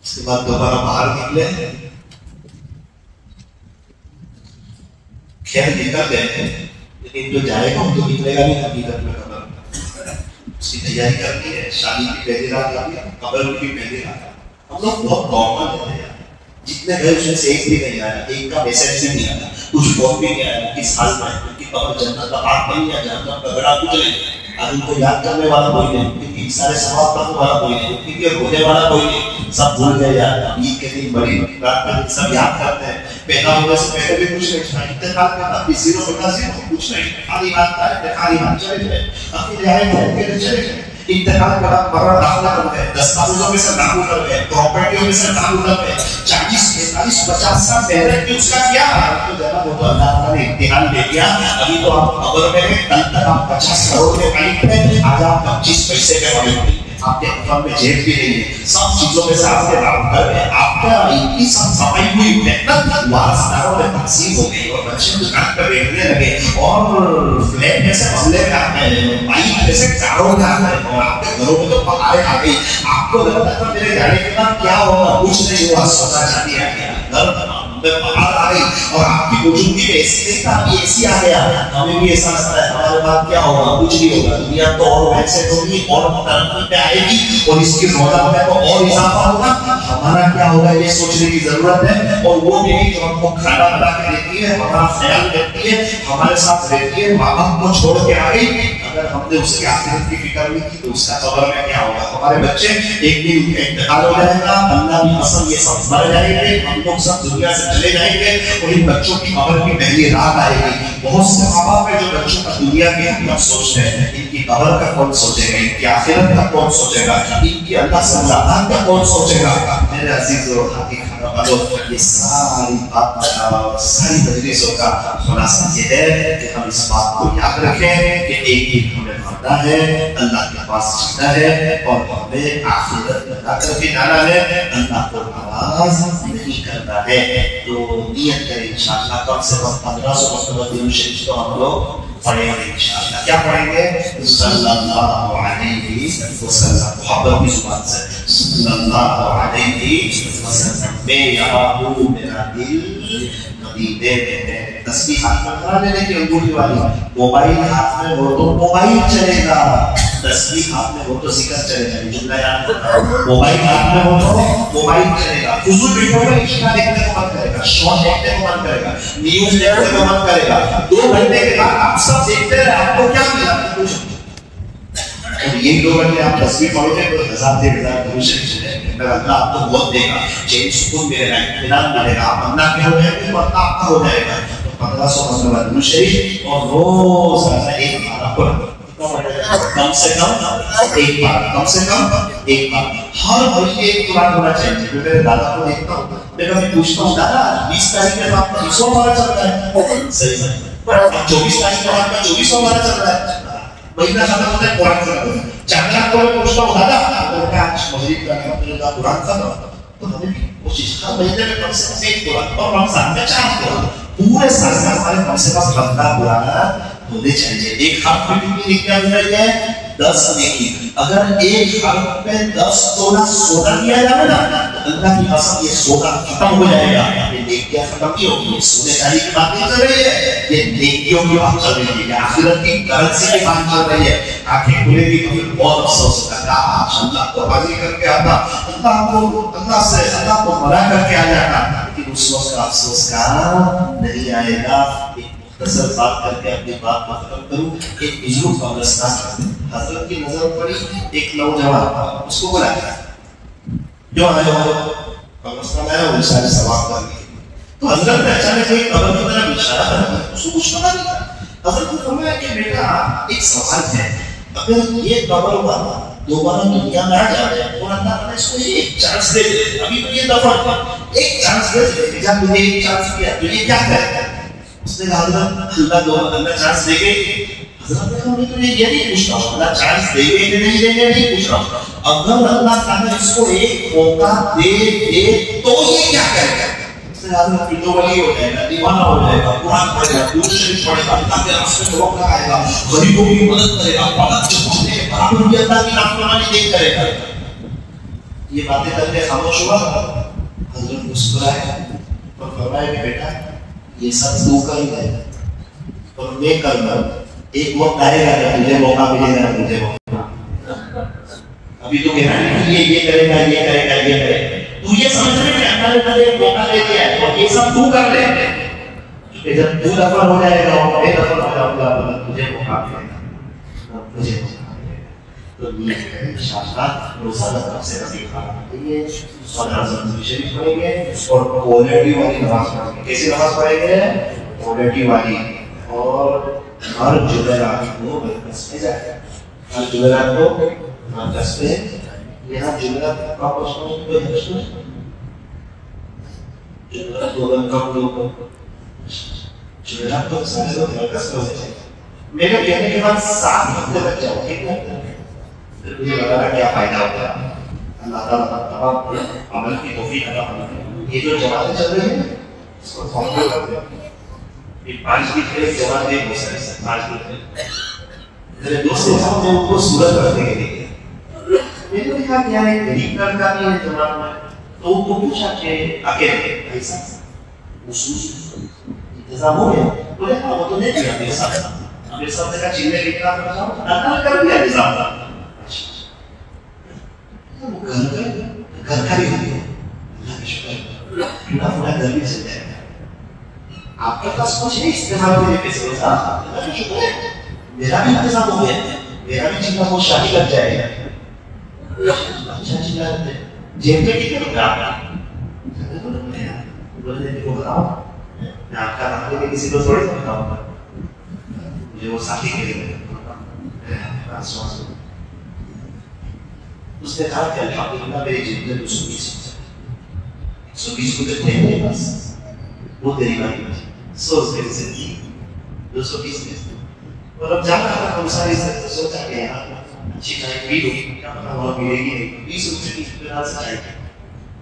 اس کے بعد دوبارہ باہر نکلے خیر نکل گئے، لیکن جو جائے گا وہ تو نکلے گا نہیں حقیقت میں قبر، اس کی تیاری کرنی ہے، شادی کی پہلی رات آتی ہے، قبر کی پہلی رات۔ ہم لوگ بہت نارمل ہوتے ہیں، جتنے گئے اس میں سے ایک بھی نہیں آیا، ایک کا میسج بھی نہیں آیا، کچھ بہت بھی نہیں آیا، کس حال میں ان کی قبر جنت کا آگ نہیں ہے، جہنم کا گڑھا کچھ نہیں، آج ان کو یاد کرنے والا کوئی نہیں، کیونکہ سارے ثواب کرنے والا کوئی نہیں، کیونکہ رونے والا کوئی نہیں، سب بھول گئے یار، عید کے دن بڑی رات کے دن سب یاد کرتے ہیں، پیدا ہونے سے پہلے بھی کچھ نہیں تھا، انتقال کے بعد بھی زیرو بٹا زیرو کچھ نہیں، خالی ہاتھ آئے خالی ہاتھ چلے گئے، اپنے آئے گھر چلے گئے، انتقال کے بعد مرا داخلہ کر گئے، دستاویزوں میں سے لاگو کر گئے، پراپرٹیوں میں سے لاگو کر گئے، 40 45 50 سال محنت کی اس کا کیا تو جناب وہ تو اللہ تعالیٰ نے امتحان دے دیا، ابھی تو آپ قبر میں ہیں، کل تک آپ 50 کروڑ کے مالک ہیں، آج آپ 25 پیسے کے مالک ہیں، آپ کے اکاؤنٹ میں جیب بھی نہیں ہے، سب چیزوں میں سے آپ کے دام کر گئے، آپ کا ان کی سب صفائی ہوئی محنت وارثداروں میں تقسیم ہو گئی اور بچے دکان پہ بیٹھنے لگے اور فلیٹ میں سے بنگلے میں آ گئے، بائک میں سے کاروں میں آ گئے اور آپ کے گھروں میں تو پہاڑیں آ گئی، آپ کو لگتا تھا میرے جانے کے بعد کیا ہوگا، کچھ نہیں ہوا، سونا چاندی آ گیا، گھر میں پہاڑ آ گئی اور آپ کی موجودگی میں ایسی نہیں تھا، ابھی ایسی آ گیا، ہمیں بھی ایسا لگتا ہے ہمارے بعد کیا ہوگا، کچھ نہیں ہوگا، دنیا تو اور ویسے ہوگی اور ترقی پہ آئے گی اور اس کی رونق میں تو اور اضافہ ہوگا، ہمارا کیا ہوگا یہ سوچنے کی ضرورت ہے، اور وہ بھی جو ہم کو کھانا بنا کے دیتی ہے، ہمارا خیال رکھتی ہے، ہمارے ساتھ رہتی ہے، ماں باپ کو چھوڑ کے آ گئی، اگر ہم نے اس کی آخرت کی فکر نہیں کی تو اس کا قبر میں کیا ہوگا، ہمارے بچے ایک دن ان کا انتقال ہو جائے گا، اللہ کی قسم یہ سب مر جائیں گے، ہم لوگ سب دنیا سے چلے جائیں گے اور ان بچوں کی قبر کی پہلی رات آئے گی، بہت سے ماں باپ ہیں جو بچوں کا دنیا کے حق سوچتے ہیں، ان کی قبر کا کون سوچے گا، ان کی آخرت کا کون سوچے گا، ان کی اللہ سے ملاقات کا کون سوچے گا، میرے عزیز و حقیقی یہ ساری بات ساری مجلسوں کا خلاصہ یہ ہے کہ ہم اس بات کو یاد رکھیں کہ ایک دن ہمیں مرنا ہے، اللہ کے پاس جانا ہے اور ہمیں آخرت ادا کر کے جانا ہے، اللہ کو ناراض نہیں کرنا ہے، تو نیت کریں انشاءاللہ کم سے کم 1500 مرتبہ درود شریف تو ہم لوگ پڑھیں گے انشاءاللہ، کیا پڑھیں گے صلی اللہ علیہ وسلم، محبت کی زبان سے صلی اللہ علیہ وسلم، میں یہاں ہوں میرا دل مدینے میں ہے، تسبیح ہاتھ میں کرا لینے کی انگوٹھی والی، موبائل ہاتھ میں ہو تو موبائل چلے گا، تسبیح ہاتھ میں ہو تو ذکر چلے گا، جملہ یاد رکھنا، موبائل ہاتھ میں ہو تو موبائل چلے گا، فضول ویڈیو میں انسٹا دیکھنے کو من کرے گا، شارٹ دیکھنے کو من کرے گا، نیوز دیکھنے کو من کرے گا، 2 گھنٹے کے بعد آپ سب دیکھتے رہے، آپ کو کیا ملا کچھ، اور یہ 2 گھنٹے آپ تسبیح پڑھو گے تو 1000 درود شریف چلے گے، اللہ آپ کو بہت دے گا، چین سکون ملے گا، اطمینان ملے گا، آپ اللہ کے ہو جائے گا، اللہ آپ کا ہو جائے گا، 1500 مرتبہ درود شریف اور روزانہ ایک بار آپ پڑھو، کم سے کم ایک بار، کم سے کم ایک بار، ہر مہینے ایک قرآن ہونا چاہیے، میں میرے دادا کو دیکھتا ہوں، میں کبھی پوچھتا ہوں دادا 20 تاریخ میں آپ کا 20واں مہینہ چل رہا ہے، صحیح ہے، 24 تاریخ میں آپ کا 24واں مہینہ چل رہا ہے، مہینہ ختم ہوتا ہے قرآن ختم ہوتا ہے، 4 لاکھ کو میں پوچھتا ہوں دادا اگر آج مغرب کا الحمدللہ قرآن ختم تو ہمیں بھی کوشش ہر مہینے میں کم سے کم ایک قرآن اور رمضان میں 4 قرآن، پورے سال میں ہمارے کم سے کم 15 قرآن ہونے چاہیے، ایک حرف میں کتنی نیکیاں مل رہی ہے 10 نیکی، اگر ایک حرف میں 10 تولا سونا دیا جائے نا تو اللہ کی قسم یہ سونا ختم ہو جائے گا، یہ نیکیاں ختم نہیں ہوگی، سونے چاندی کی بات نہیں چل رہی ہے، یہ نیکیوں کی بات چل رہی ہے، آخرت کی کرنسی کی بات چل رہی ہے، آنکھیں کھلے گی تو پھر بہت افسوس ہوتا ہے، کاش اللہ کو راضی کر کے آتا، اللہ کو منع کر کے آ جاتا، لیکن اس وقت کا افسوس کا نہیں آئے گا۔ مختصر بات کر کے اپنی بات کو ختم کروں، ایک بزرگ قبرستان حضرت کی نظر پڑی، ایک نوجوان اس کو بلایا، جو آیا قبرستان آیا وہ سارے سواب کر گئے، تو حضرت نے اچانک کوئی قبر کی طرف اشارہ کرا، اس کو کچھ پتا نہیں تھا، حضرت نے فرمایا کہ بیٹا ایک سوال ہے، اگر یہ قبر والا دوبارہ دنیا میں آ جائے اور اللہ تعالیٰ اس کو ایک چانس دے دے، ابھی تو یہ دفعہ ایک چانس دے دے، جب مجھے ایک چانس دیا تو یہ کیا کرے گا؟ اس نے کہا حضرت اللہ چانس دے گے، حضرت نے کہا میں تو یہ نہیں پوچھ رہا ہوں اللہ چانس دے گے کہ نہیں دیں گے نہیں پوچھ رہا ہوں، اگر اللہ تعالیٰ اس کو ایک موقع دے دے تو یہ کیا کرے گا؟ اس نے کہا حضرت پھر تو ولی ہو جائے گا، دیوانہ ہو جائے گا، قرآن پڑھے گا، درود شریف پڑھے گا، اللہ کے راستے میں وقت لگائے گا، غریبوں کی مدد کرے گا، پڑھا چھپانے کے برابر بھی اللہ کی نافرمانی نہیں کرے گا۔ یہ باتیں کر کے خاموش ہوا، حضرت مسکرائے اور فرمایا کہ بیٹا یہ سب تو کر ہی گئے، اور نیک کرنا ایک وقت آئے گا کہ تجھے موقع ملے گا، تجھے موقع ابھی تو کہنا ہے کہ یہ کرے گا، یہ کرے گا، یہ کرے گا، تو یہ سمجھ رہے کہ اللہ نے تجھے ایک موقع دے دیا ہے تو یہ سب تو کر لے، کہ جب تو دفن ہو جائے گا اور میں دفن ہو جاؤں گا تو تجھے موقع ملے گا، مجھے موقع ملے گا۔ تو یہ ہے انشاءاللہ روزہ طرف سے نبی خان یہ صدر زمزم شریف پڑھیں گے اور کوالٹی والی نماز پڑھیں گے۔ کیسی نماز پڑھیں گے؟ کوالٹی والی، اور ہر جمعرات کو مرکز میں جائے گا، ہر جمعرات کو مرکز پہ، یہاں جمعرات کا پوچھنا کوئی پوچھنا جمعرات کو اگر کم لوگ جمعرات کو سارے لوگ مرکز پہ ہوتے ہیں، میرے کہنے کے بعد 7 ہفتے تک جاؤ، ٹھیک ہے؟ مجھے بتانا کیا فائدہ ہوتا ہے؟ اللہ تعالیٰ تمام عمل کی توفیق عطا فرمائے۔ یہ جو جماعتیں چل رہی ہیں اس کو فالو کرتے ہیں، یہ 5 کی کھیل جماعتیں ہو سکتی ہیں، 5 کی کھیل میرے دوست کے ساتھ میں ان کو سورج کرنے کے لیے میں نے کہا کیا ہے غریب لڑکا نہیں ہے جماعت میں، تو ان کو پوچھا کہ اکیلے ایسا انتظام ہو گیا؟ بولے ہاں وہ تو نہیں کیا میرے ساتھ کا چیزیں لکھنا نقل کر دیا نظام کا، گھر کا بھی ہو گیا، اللہ کا شکر، پورا پورا گھر بھی چل جائے گا، آپ کے پاس کچھ نہیں استعمال کے لیے پیسے ہوتا، اللہ کا شکر ہے، میرا بھی انتظام ہو گیا، میرا بھی چیزیں وہ شادی لگ جائے گا، اچھا چیزیں لگتے ہیں، جیب میں کتنے روپے آپ کا بولے دینے کو بتاؤ، میں آپ کا نام لے کے کسی کو تھوڑی بتاؤں گا، مجھے وہ ساتھی کے لیے اس نے کہا کہ الحمدللہ میری جیب میں 220 روپے تھے میرے پاس، وہ تیری باری میں 100 روپے سے تھی 220 میں، اور اب جانا تھا ہم ساری سوچا کہ یہاں اچھی چائے پی لوں، کیا پتا وہ ملے گی نہیں، 20 روپے نال سے چائے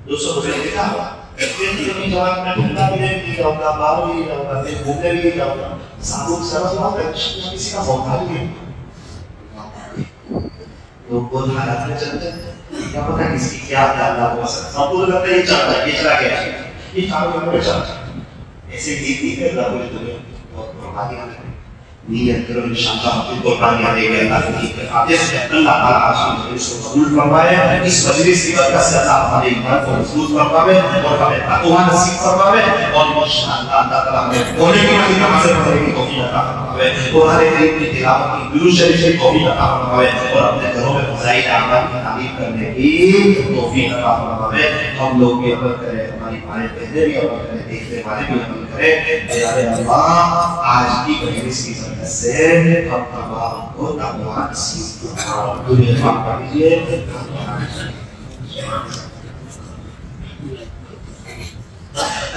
200 روپے لے کے کہا پھر اپنی جوان میں ٹھنڈا بھی نہیں جاؤں گا، باہر بھی نہیں جاؤں گا، پھر گھومنے بھی نہیں جاؤں گا، سالوں سارا سوال ہے کسی کا موقع نہیں ہے، لوگ بہت حالات میں چلتے ہیں، کیا پتا کس کی کیا اللہ کو پسند، ہم پورے کرتے یہ چلتا ہے، یہ چلا گیا یہ چاروں گھر میں چلتا ہے، ایسے دیکھتی ہے اللہ کو تمہیں بہت قربانیاں دیں، نیت کرو انشاءاللہ اپنی قربانیاں دیں گے اللہ کی خاطر، اللہ تعالیٰ آپ اس کو قبول فرمائے، اس مجلس کی برکت سے اللہ ہمارے ایمان کو مضبوط فرمائے اور ہمیں تقویٰ نصیب فرمائے، اور انشاءاللہ اللہ تعالیٰ ہمیں ہونے کی وقت نمازیں پڑھنے کی توفیق عطا فرمائے، قرآن کریم کی تلاوت کی درود شریف کی توفیق عطا فرمائے، اور اپنے گھروں میں فضائل اعمال کی تعریف کرنے کی توفیق عطا فرمائے، ہم لوگ بھی عمل کریں، ہماری مائیں بہنیں بھی عمل کریں، دیکھنے والے بھی عمل کریں، یا اللہ آج کی مجلس کی برکت سے ہم تمام کو تقویٰ نصیب فرمائے، دنیا پاک کر لیجیے۔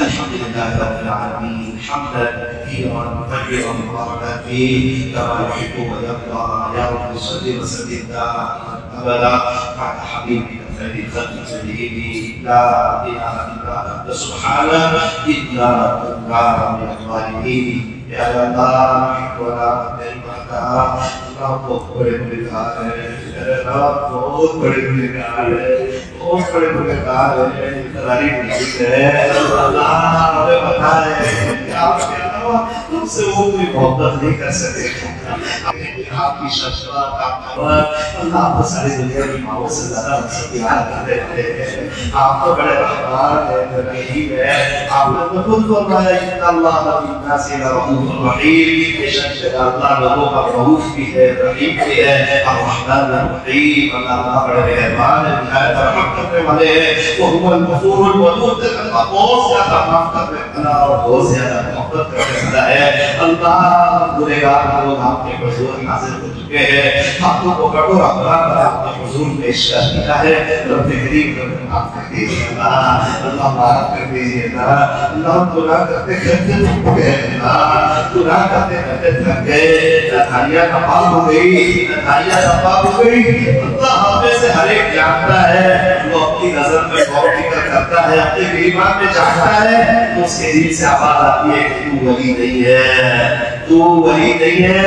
الحمد لله رب العالمين حمدا كثيرا طيبا مباركا فيه كما يحب ويرضى، يا رب صل وسلم دائما ابدا على حبيبك خير الخلق سيدي لا اله الا انت سبحانك انا كنا من الظالمين، يا الله ولا نعمك اللہ بہت بڑے گنہگار ہے، اللہ بہت بڑے گنہگار ہے، بہت بڑے گنہگار ہے، تمہاری مجید ہے، اللہ ہمیں پتہ ہے کہ آپ کے علاوہ تم سے وہ کوئی محبت نہیں کر سکے، آپ کی شفاعت آپ کا اللہ آپ ساری دنیا کی ماؤں سے زیادہ پیار کرتے ہیں، آپ تو بڑے رحمان ہیں، رحیم ہیں، آپ نے خود فرمایا ان اللہ بالناس لرؤوف رحیم، بے شک اللہ لوگوں کا رؤوف بھی ہے، رحیم بھی ہے، الرحمن الرحیم، اللہ بڑے مہربان ہے، نہایت رحم کرنے والے ہیں، وہ الغفور الودود، اللہ بہت زیادہ معاف کرنے والا اور بہت زیادہ محبت کرنے والا ہے، اللہ گنہگار لوگ آپ کے حضور حاضر ہو چکے ہیں، ہاتھوں کو کٹور اقرار آپ کے حضور پیش کر دیا ہے، رب کریم رب معاف کر دیجیے اللہ معاف کر دیجیے اللہ، گناہ کرتے کرتے تھک گئے اللہ، گناہ کرتے کرتے تھک گئے، نتھائیاں ناپاک ہو گئی، نتھائیاں ناپاک ہو گئی، اللہ ہمیں سے ہر ایک جانتا ہے، وہ اپنی نظر میں غور فکر کرتا ہے، اپنے ایمان میں جانتا ہے، تو اس کے دل سے آواز آتی ہے کہ تو ولی نہیں ہے، تو ولی نہیں ہے.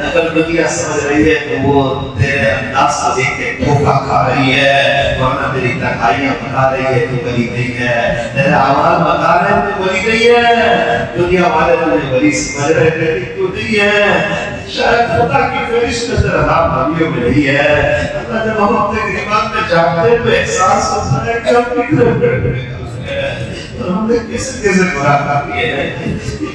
اگر دنیا سمجھ رہی ہے تو وہ تیرے انداز کو دیکھ کے دھوکہ کھا رہی ہے، ورنہ تیری تنہائیاں بتا رہی ہے تو ولی نہیں ہے. تیرے اعمال بتا رہے ہیں تو ولی نہیں ہے. دنیا والے تمہیں ولی سمجھ رہے تھے تو نہیں ہے. شاید خدا کی فرشت نظر اللہ نبیوں میں نہیں ہے. اللہ جب ہم اپنے گریبان میں جاگتے ہیں تو احساس ہوتا ہے کہ ہم کتنے بڑے اور ہم نے کیسے گناہ کر دیے ہیں.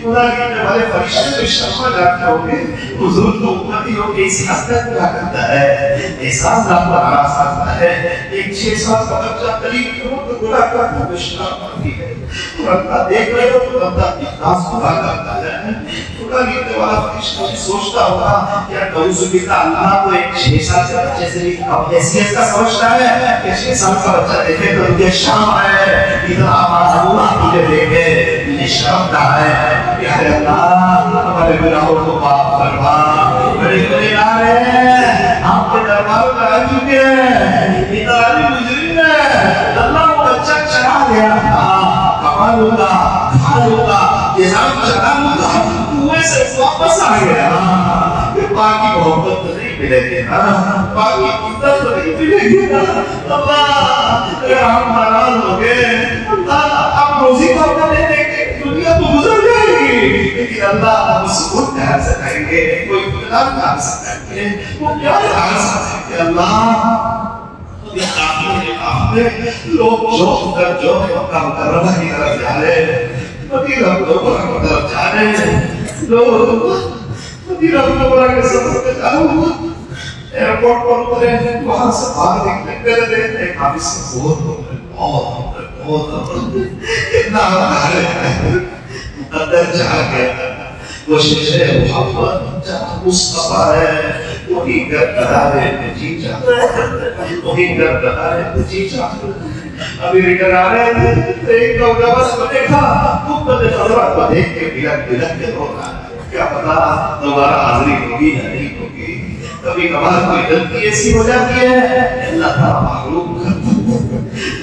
گناہ کرنے والے فرشتے تو شرما جاتے ہوں گے. حضور تو امتیوں کے اس حد تک کیا کرتا ہے، احساس آپ کو آراز آتا ہے. ایک 6 سال کا بچہ قریب کرو تو گناہ کرتا ہے، شرم آتی ہے. اور اللہ دیکھ رہے ہو تو بندہ احساس خدا کرتا ہے. خدا کرنے والا فرشتہ سوچتا ہوگا کیا نعوذ باللہ اللہ کو ایک 6 سال کے بچے سے بھی کم حیثیت کا سمجھتا ہے کہ 6 سال کا بچہ دیکھے تو مجھے شرم آئے، اتنا ہمارا اللہ مجھے دیکھے مجھے شرم آئے. یا اللہ ہمارے گناہوں کو معاف فرما. بڑے گنہگار ہیں، آپ کے دربار میں آ چکے ہیں، اتنے مجرم ہیں. اللہ وہ بچہ چڑھا گیا تھا، کما لوں گا کھا لوں گا نظام چلا لوں گا، کنویں سے واپس آ گیا. باقی محبت تو نہیں ملے گی نا، باقی عزت تو نہیں ملے گی نا. اللہ اگر ہم ناراض ہو گئے، اللہ آپ روزی کو اپنا دے دیں گے، دنیا تو گزر جائے گی، لیکن اللہ ہم سکون کہاں سے کریں گے، کوئی گناہ کہاں سے کریں گے، وہ کیا کہاں سے کریں گے. اللہ لوگ جو کر جو مکہ مکرمہ کی طرف جا رہے ہیں، مدینہ منورہ کی طرف جا رہے ہیں. لوگ مدینہ منورہ کے سفر پہ جا رہے ہیں، ایئرپورٹ پر اترے، وہاں سے باہر نکلے گئے ایک حافظ سے بہت اتنا اندر جا کے وہ شیشے محمد جہاں مصطفیٰ ہے وہی گردارے جی جاتا ہے، وہی گردارے جی جاتا ہے. ابھی ریٹر آ رہے تھے، ایک نوجوان کو دیکھا، محمد فضرہ کو دیکھ کے بلک بلک کے رو رہا ہے. کیا پتا دوبارہ حاضری ہوگی یا نہیں ہوگی. کبھی کبھار کوئی غلطی ایسی ہو جاتی ہے، اللہ تعالیٰ معلوم کرتا ہے،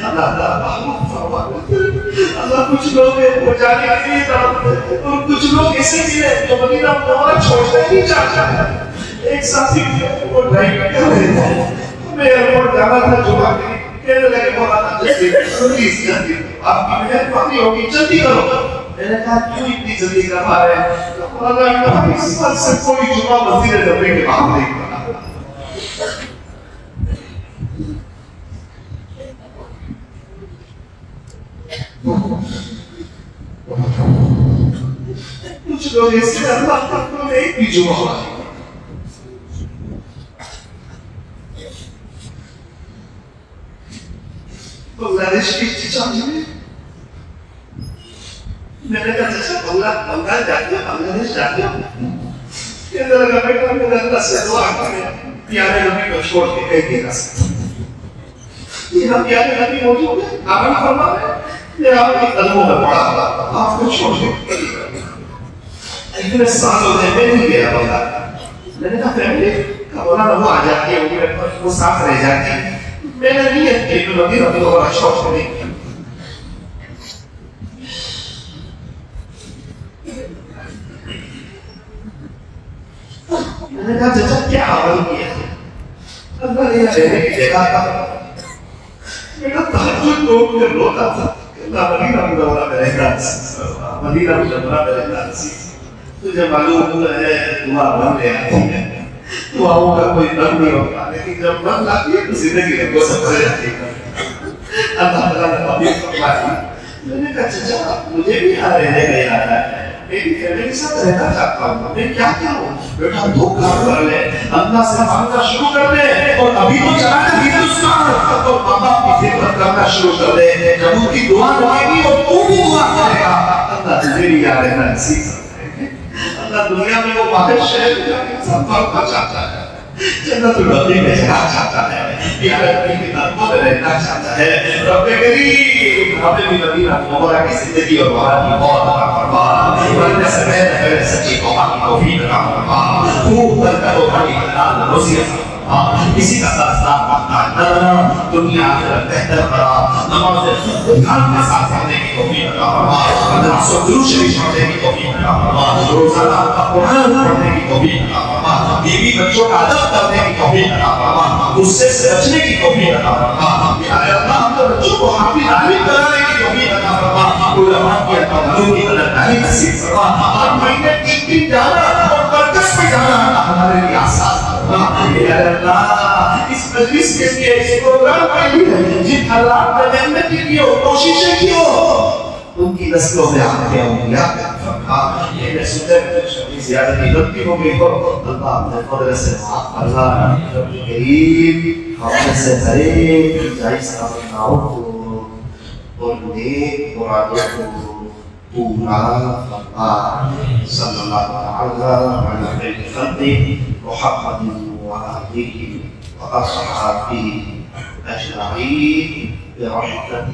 اللہ تعالیٰ معلوم فرما کرتا ہے. اللہ کچھ لوگ وہ جانے کے لیے جانتے اور کچھ لوگ ایسے بھی ہیں جو مدینہ منورہ چھوڑنا نہیں چاہتا ہے. ایک ساتھی وہ ڈرائیو کر رہے تھے، ہمیں ایئرپورٹ جانا تھا جمعہ کے لیے، کہنے لگے مولانا جلدی پلیز جلدی آپ کی مہربانی ہوگی جلدی کرو. میں نے کہا کیوں اتنی جلدی کروا رہے ہیں؟ مولانا نے کہا اس بات سے کوئی جمعہ مسجد نبوی کے باہر نہیں کرنا. کچھ لوگ ایسے اللہ تک کو ایک بھی جمعہ ہوا ہے. بنگلہ دیش کی چاچی میں نے کہا چاچا بنگلہ جاتے ہیں، بنگلہ دیش جاتے ہیں. کہنے لگا بیٹا میرے اللہ سے دعا کریں پیارے نبی کو چھوڑ کے کہیں نہیں جا سکتا. یہاں پیارے نبی موجود ہے، آرام فرما ہے، یہ آپ کے قدموں میں پڑا ہوا آپ کو چھوڑ کے اتنے سال ہو گئے میں نہیں گیا بنگلہ. میں نے کہا فیملی کا مولانا وہ آ جاتی ہے وہ ساتھ رہ جاتی ہے. میں نے نیت کی کہ مدینہ منورہ چھوڑ کے نہیں گیا. میں نے کہا چچا کیا عمل کیا ہے؟ اللہ نے یہاں رہنے کی جگہ تھا. میرا تہجد روک کے روتا تھا کہ اللہ مدینہ منورہ میں رہنا سیکھ، مدینہ منورہ میں رہنا سیکھ. تجھے معلوم ہے دعا بن لے آتی ہے، دعاؤں کا کوئی نم نہیں ہوتا، لیکن جب من آتی ہے تو زندگی میں کوئی سفر جاتی ہے. اللہ تعالیٰ نے ابھی فرمایا. میں نے کہا چچا مجھے بھی یہاں رہنے کا ارادہ ہے، میری فیملی کے ساتھ رہنا چاہتا ہوں، میں کیا کروں؟ بیٹا دو کام کر لے، اللہ سے مانگنا شروع کر دے، اور ابھی تو چلا ہے ہندوستان تو ماں باپ کی خدمت کرنا شروع کر دے. جب ان کی دعا مانگے گی اور تو بھی دعا کرے گا، اللہ تجھے بھی یاد رہنا نصیب کرے گا. اللہ دنیا میں وہ واحد شہر جو انسان پڑھنا چاہتا ہے، جنت البقیع میں جانا چاہتا ہے، پیارے نبی کی خدمت میں رہنا چاہتا ہے. رب کریم ہمیں بھی مدینہ منورہ کی زندگی اور وہاں کی موت عطا فرما، مرنے سے پہلے سچی توبہ کی توفیق عطا فرما، خوب کر کے روحانی حلال روزی عطا فرما. اسی کا ساتھ مانگتا ہے دنیا آخرت بہتر کرا نماز گھر کے ساتھ پڑھنے کی توفیق عطا فرما درود شریف پڑھنے کی توفیق عطا فرما روزانہ قرآن پڑھنے کی توفیق عطا فرما بیوی بچوں کا ادب کرنے کی توفیق عطا فرما غصے سے بچنے کی توفیق عطا فرما یا اللہ ہم بچوں کو حافظ عالم بنانے کی توفیق عطا فرما علماء کی علوم کی قدردانی نصیب فرما ہر مہینے 3 دن جانا اور مرکز پہ جانا ہمارے لیے آسان فرما یا اللہ اس مجلس کے لیے اس پروگرام کے لیے جن حالات میں محنت کی ہو کوششیں کی ہو ان کی نسلوں میں آپ کے انبیاء فرما یہ نسلیں کچھ زیادتی غلطی ہو گئی ہو اللہ اپنے فضل سے معاف فرما رب کریم ہم سے ہر ایک جائز تمناؤں کو اور نیک مرادوں کو پورا فرما صلی اللہ تعالی علی خیر خلقہ محمد وآلہ وأصحابه أجمعين برحمتك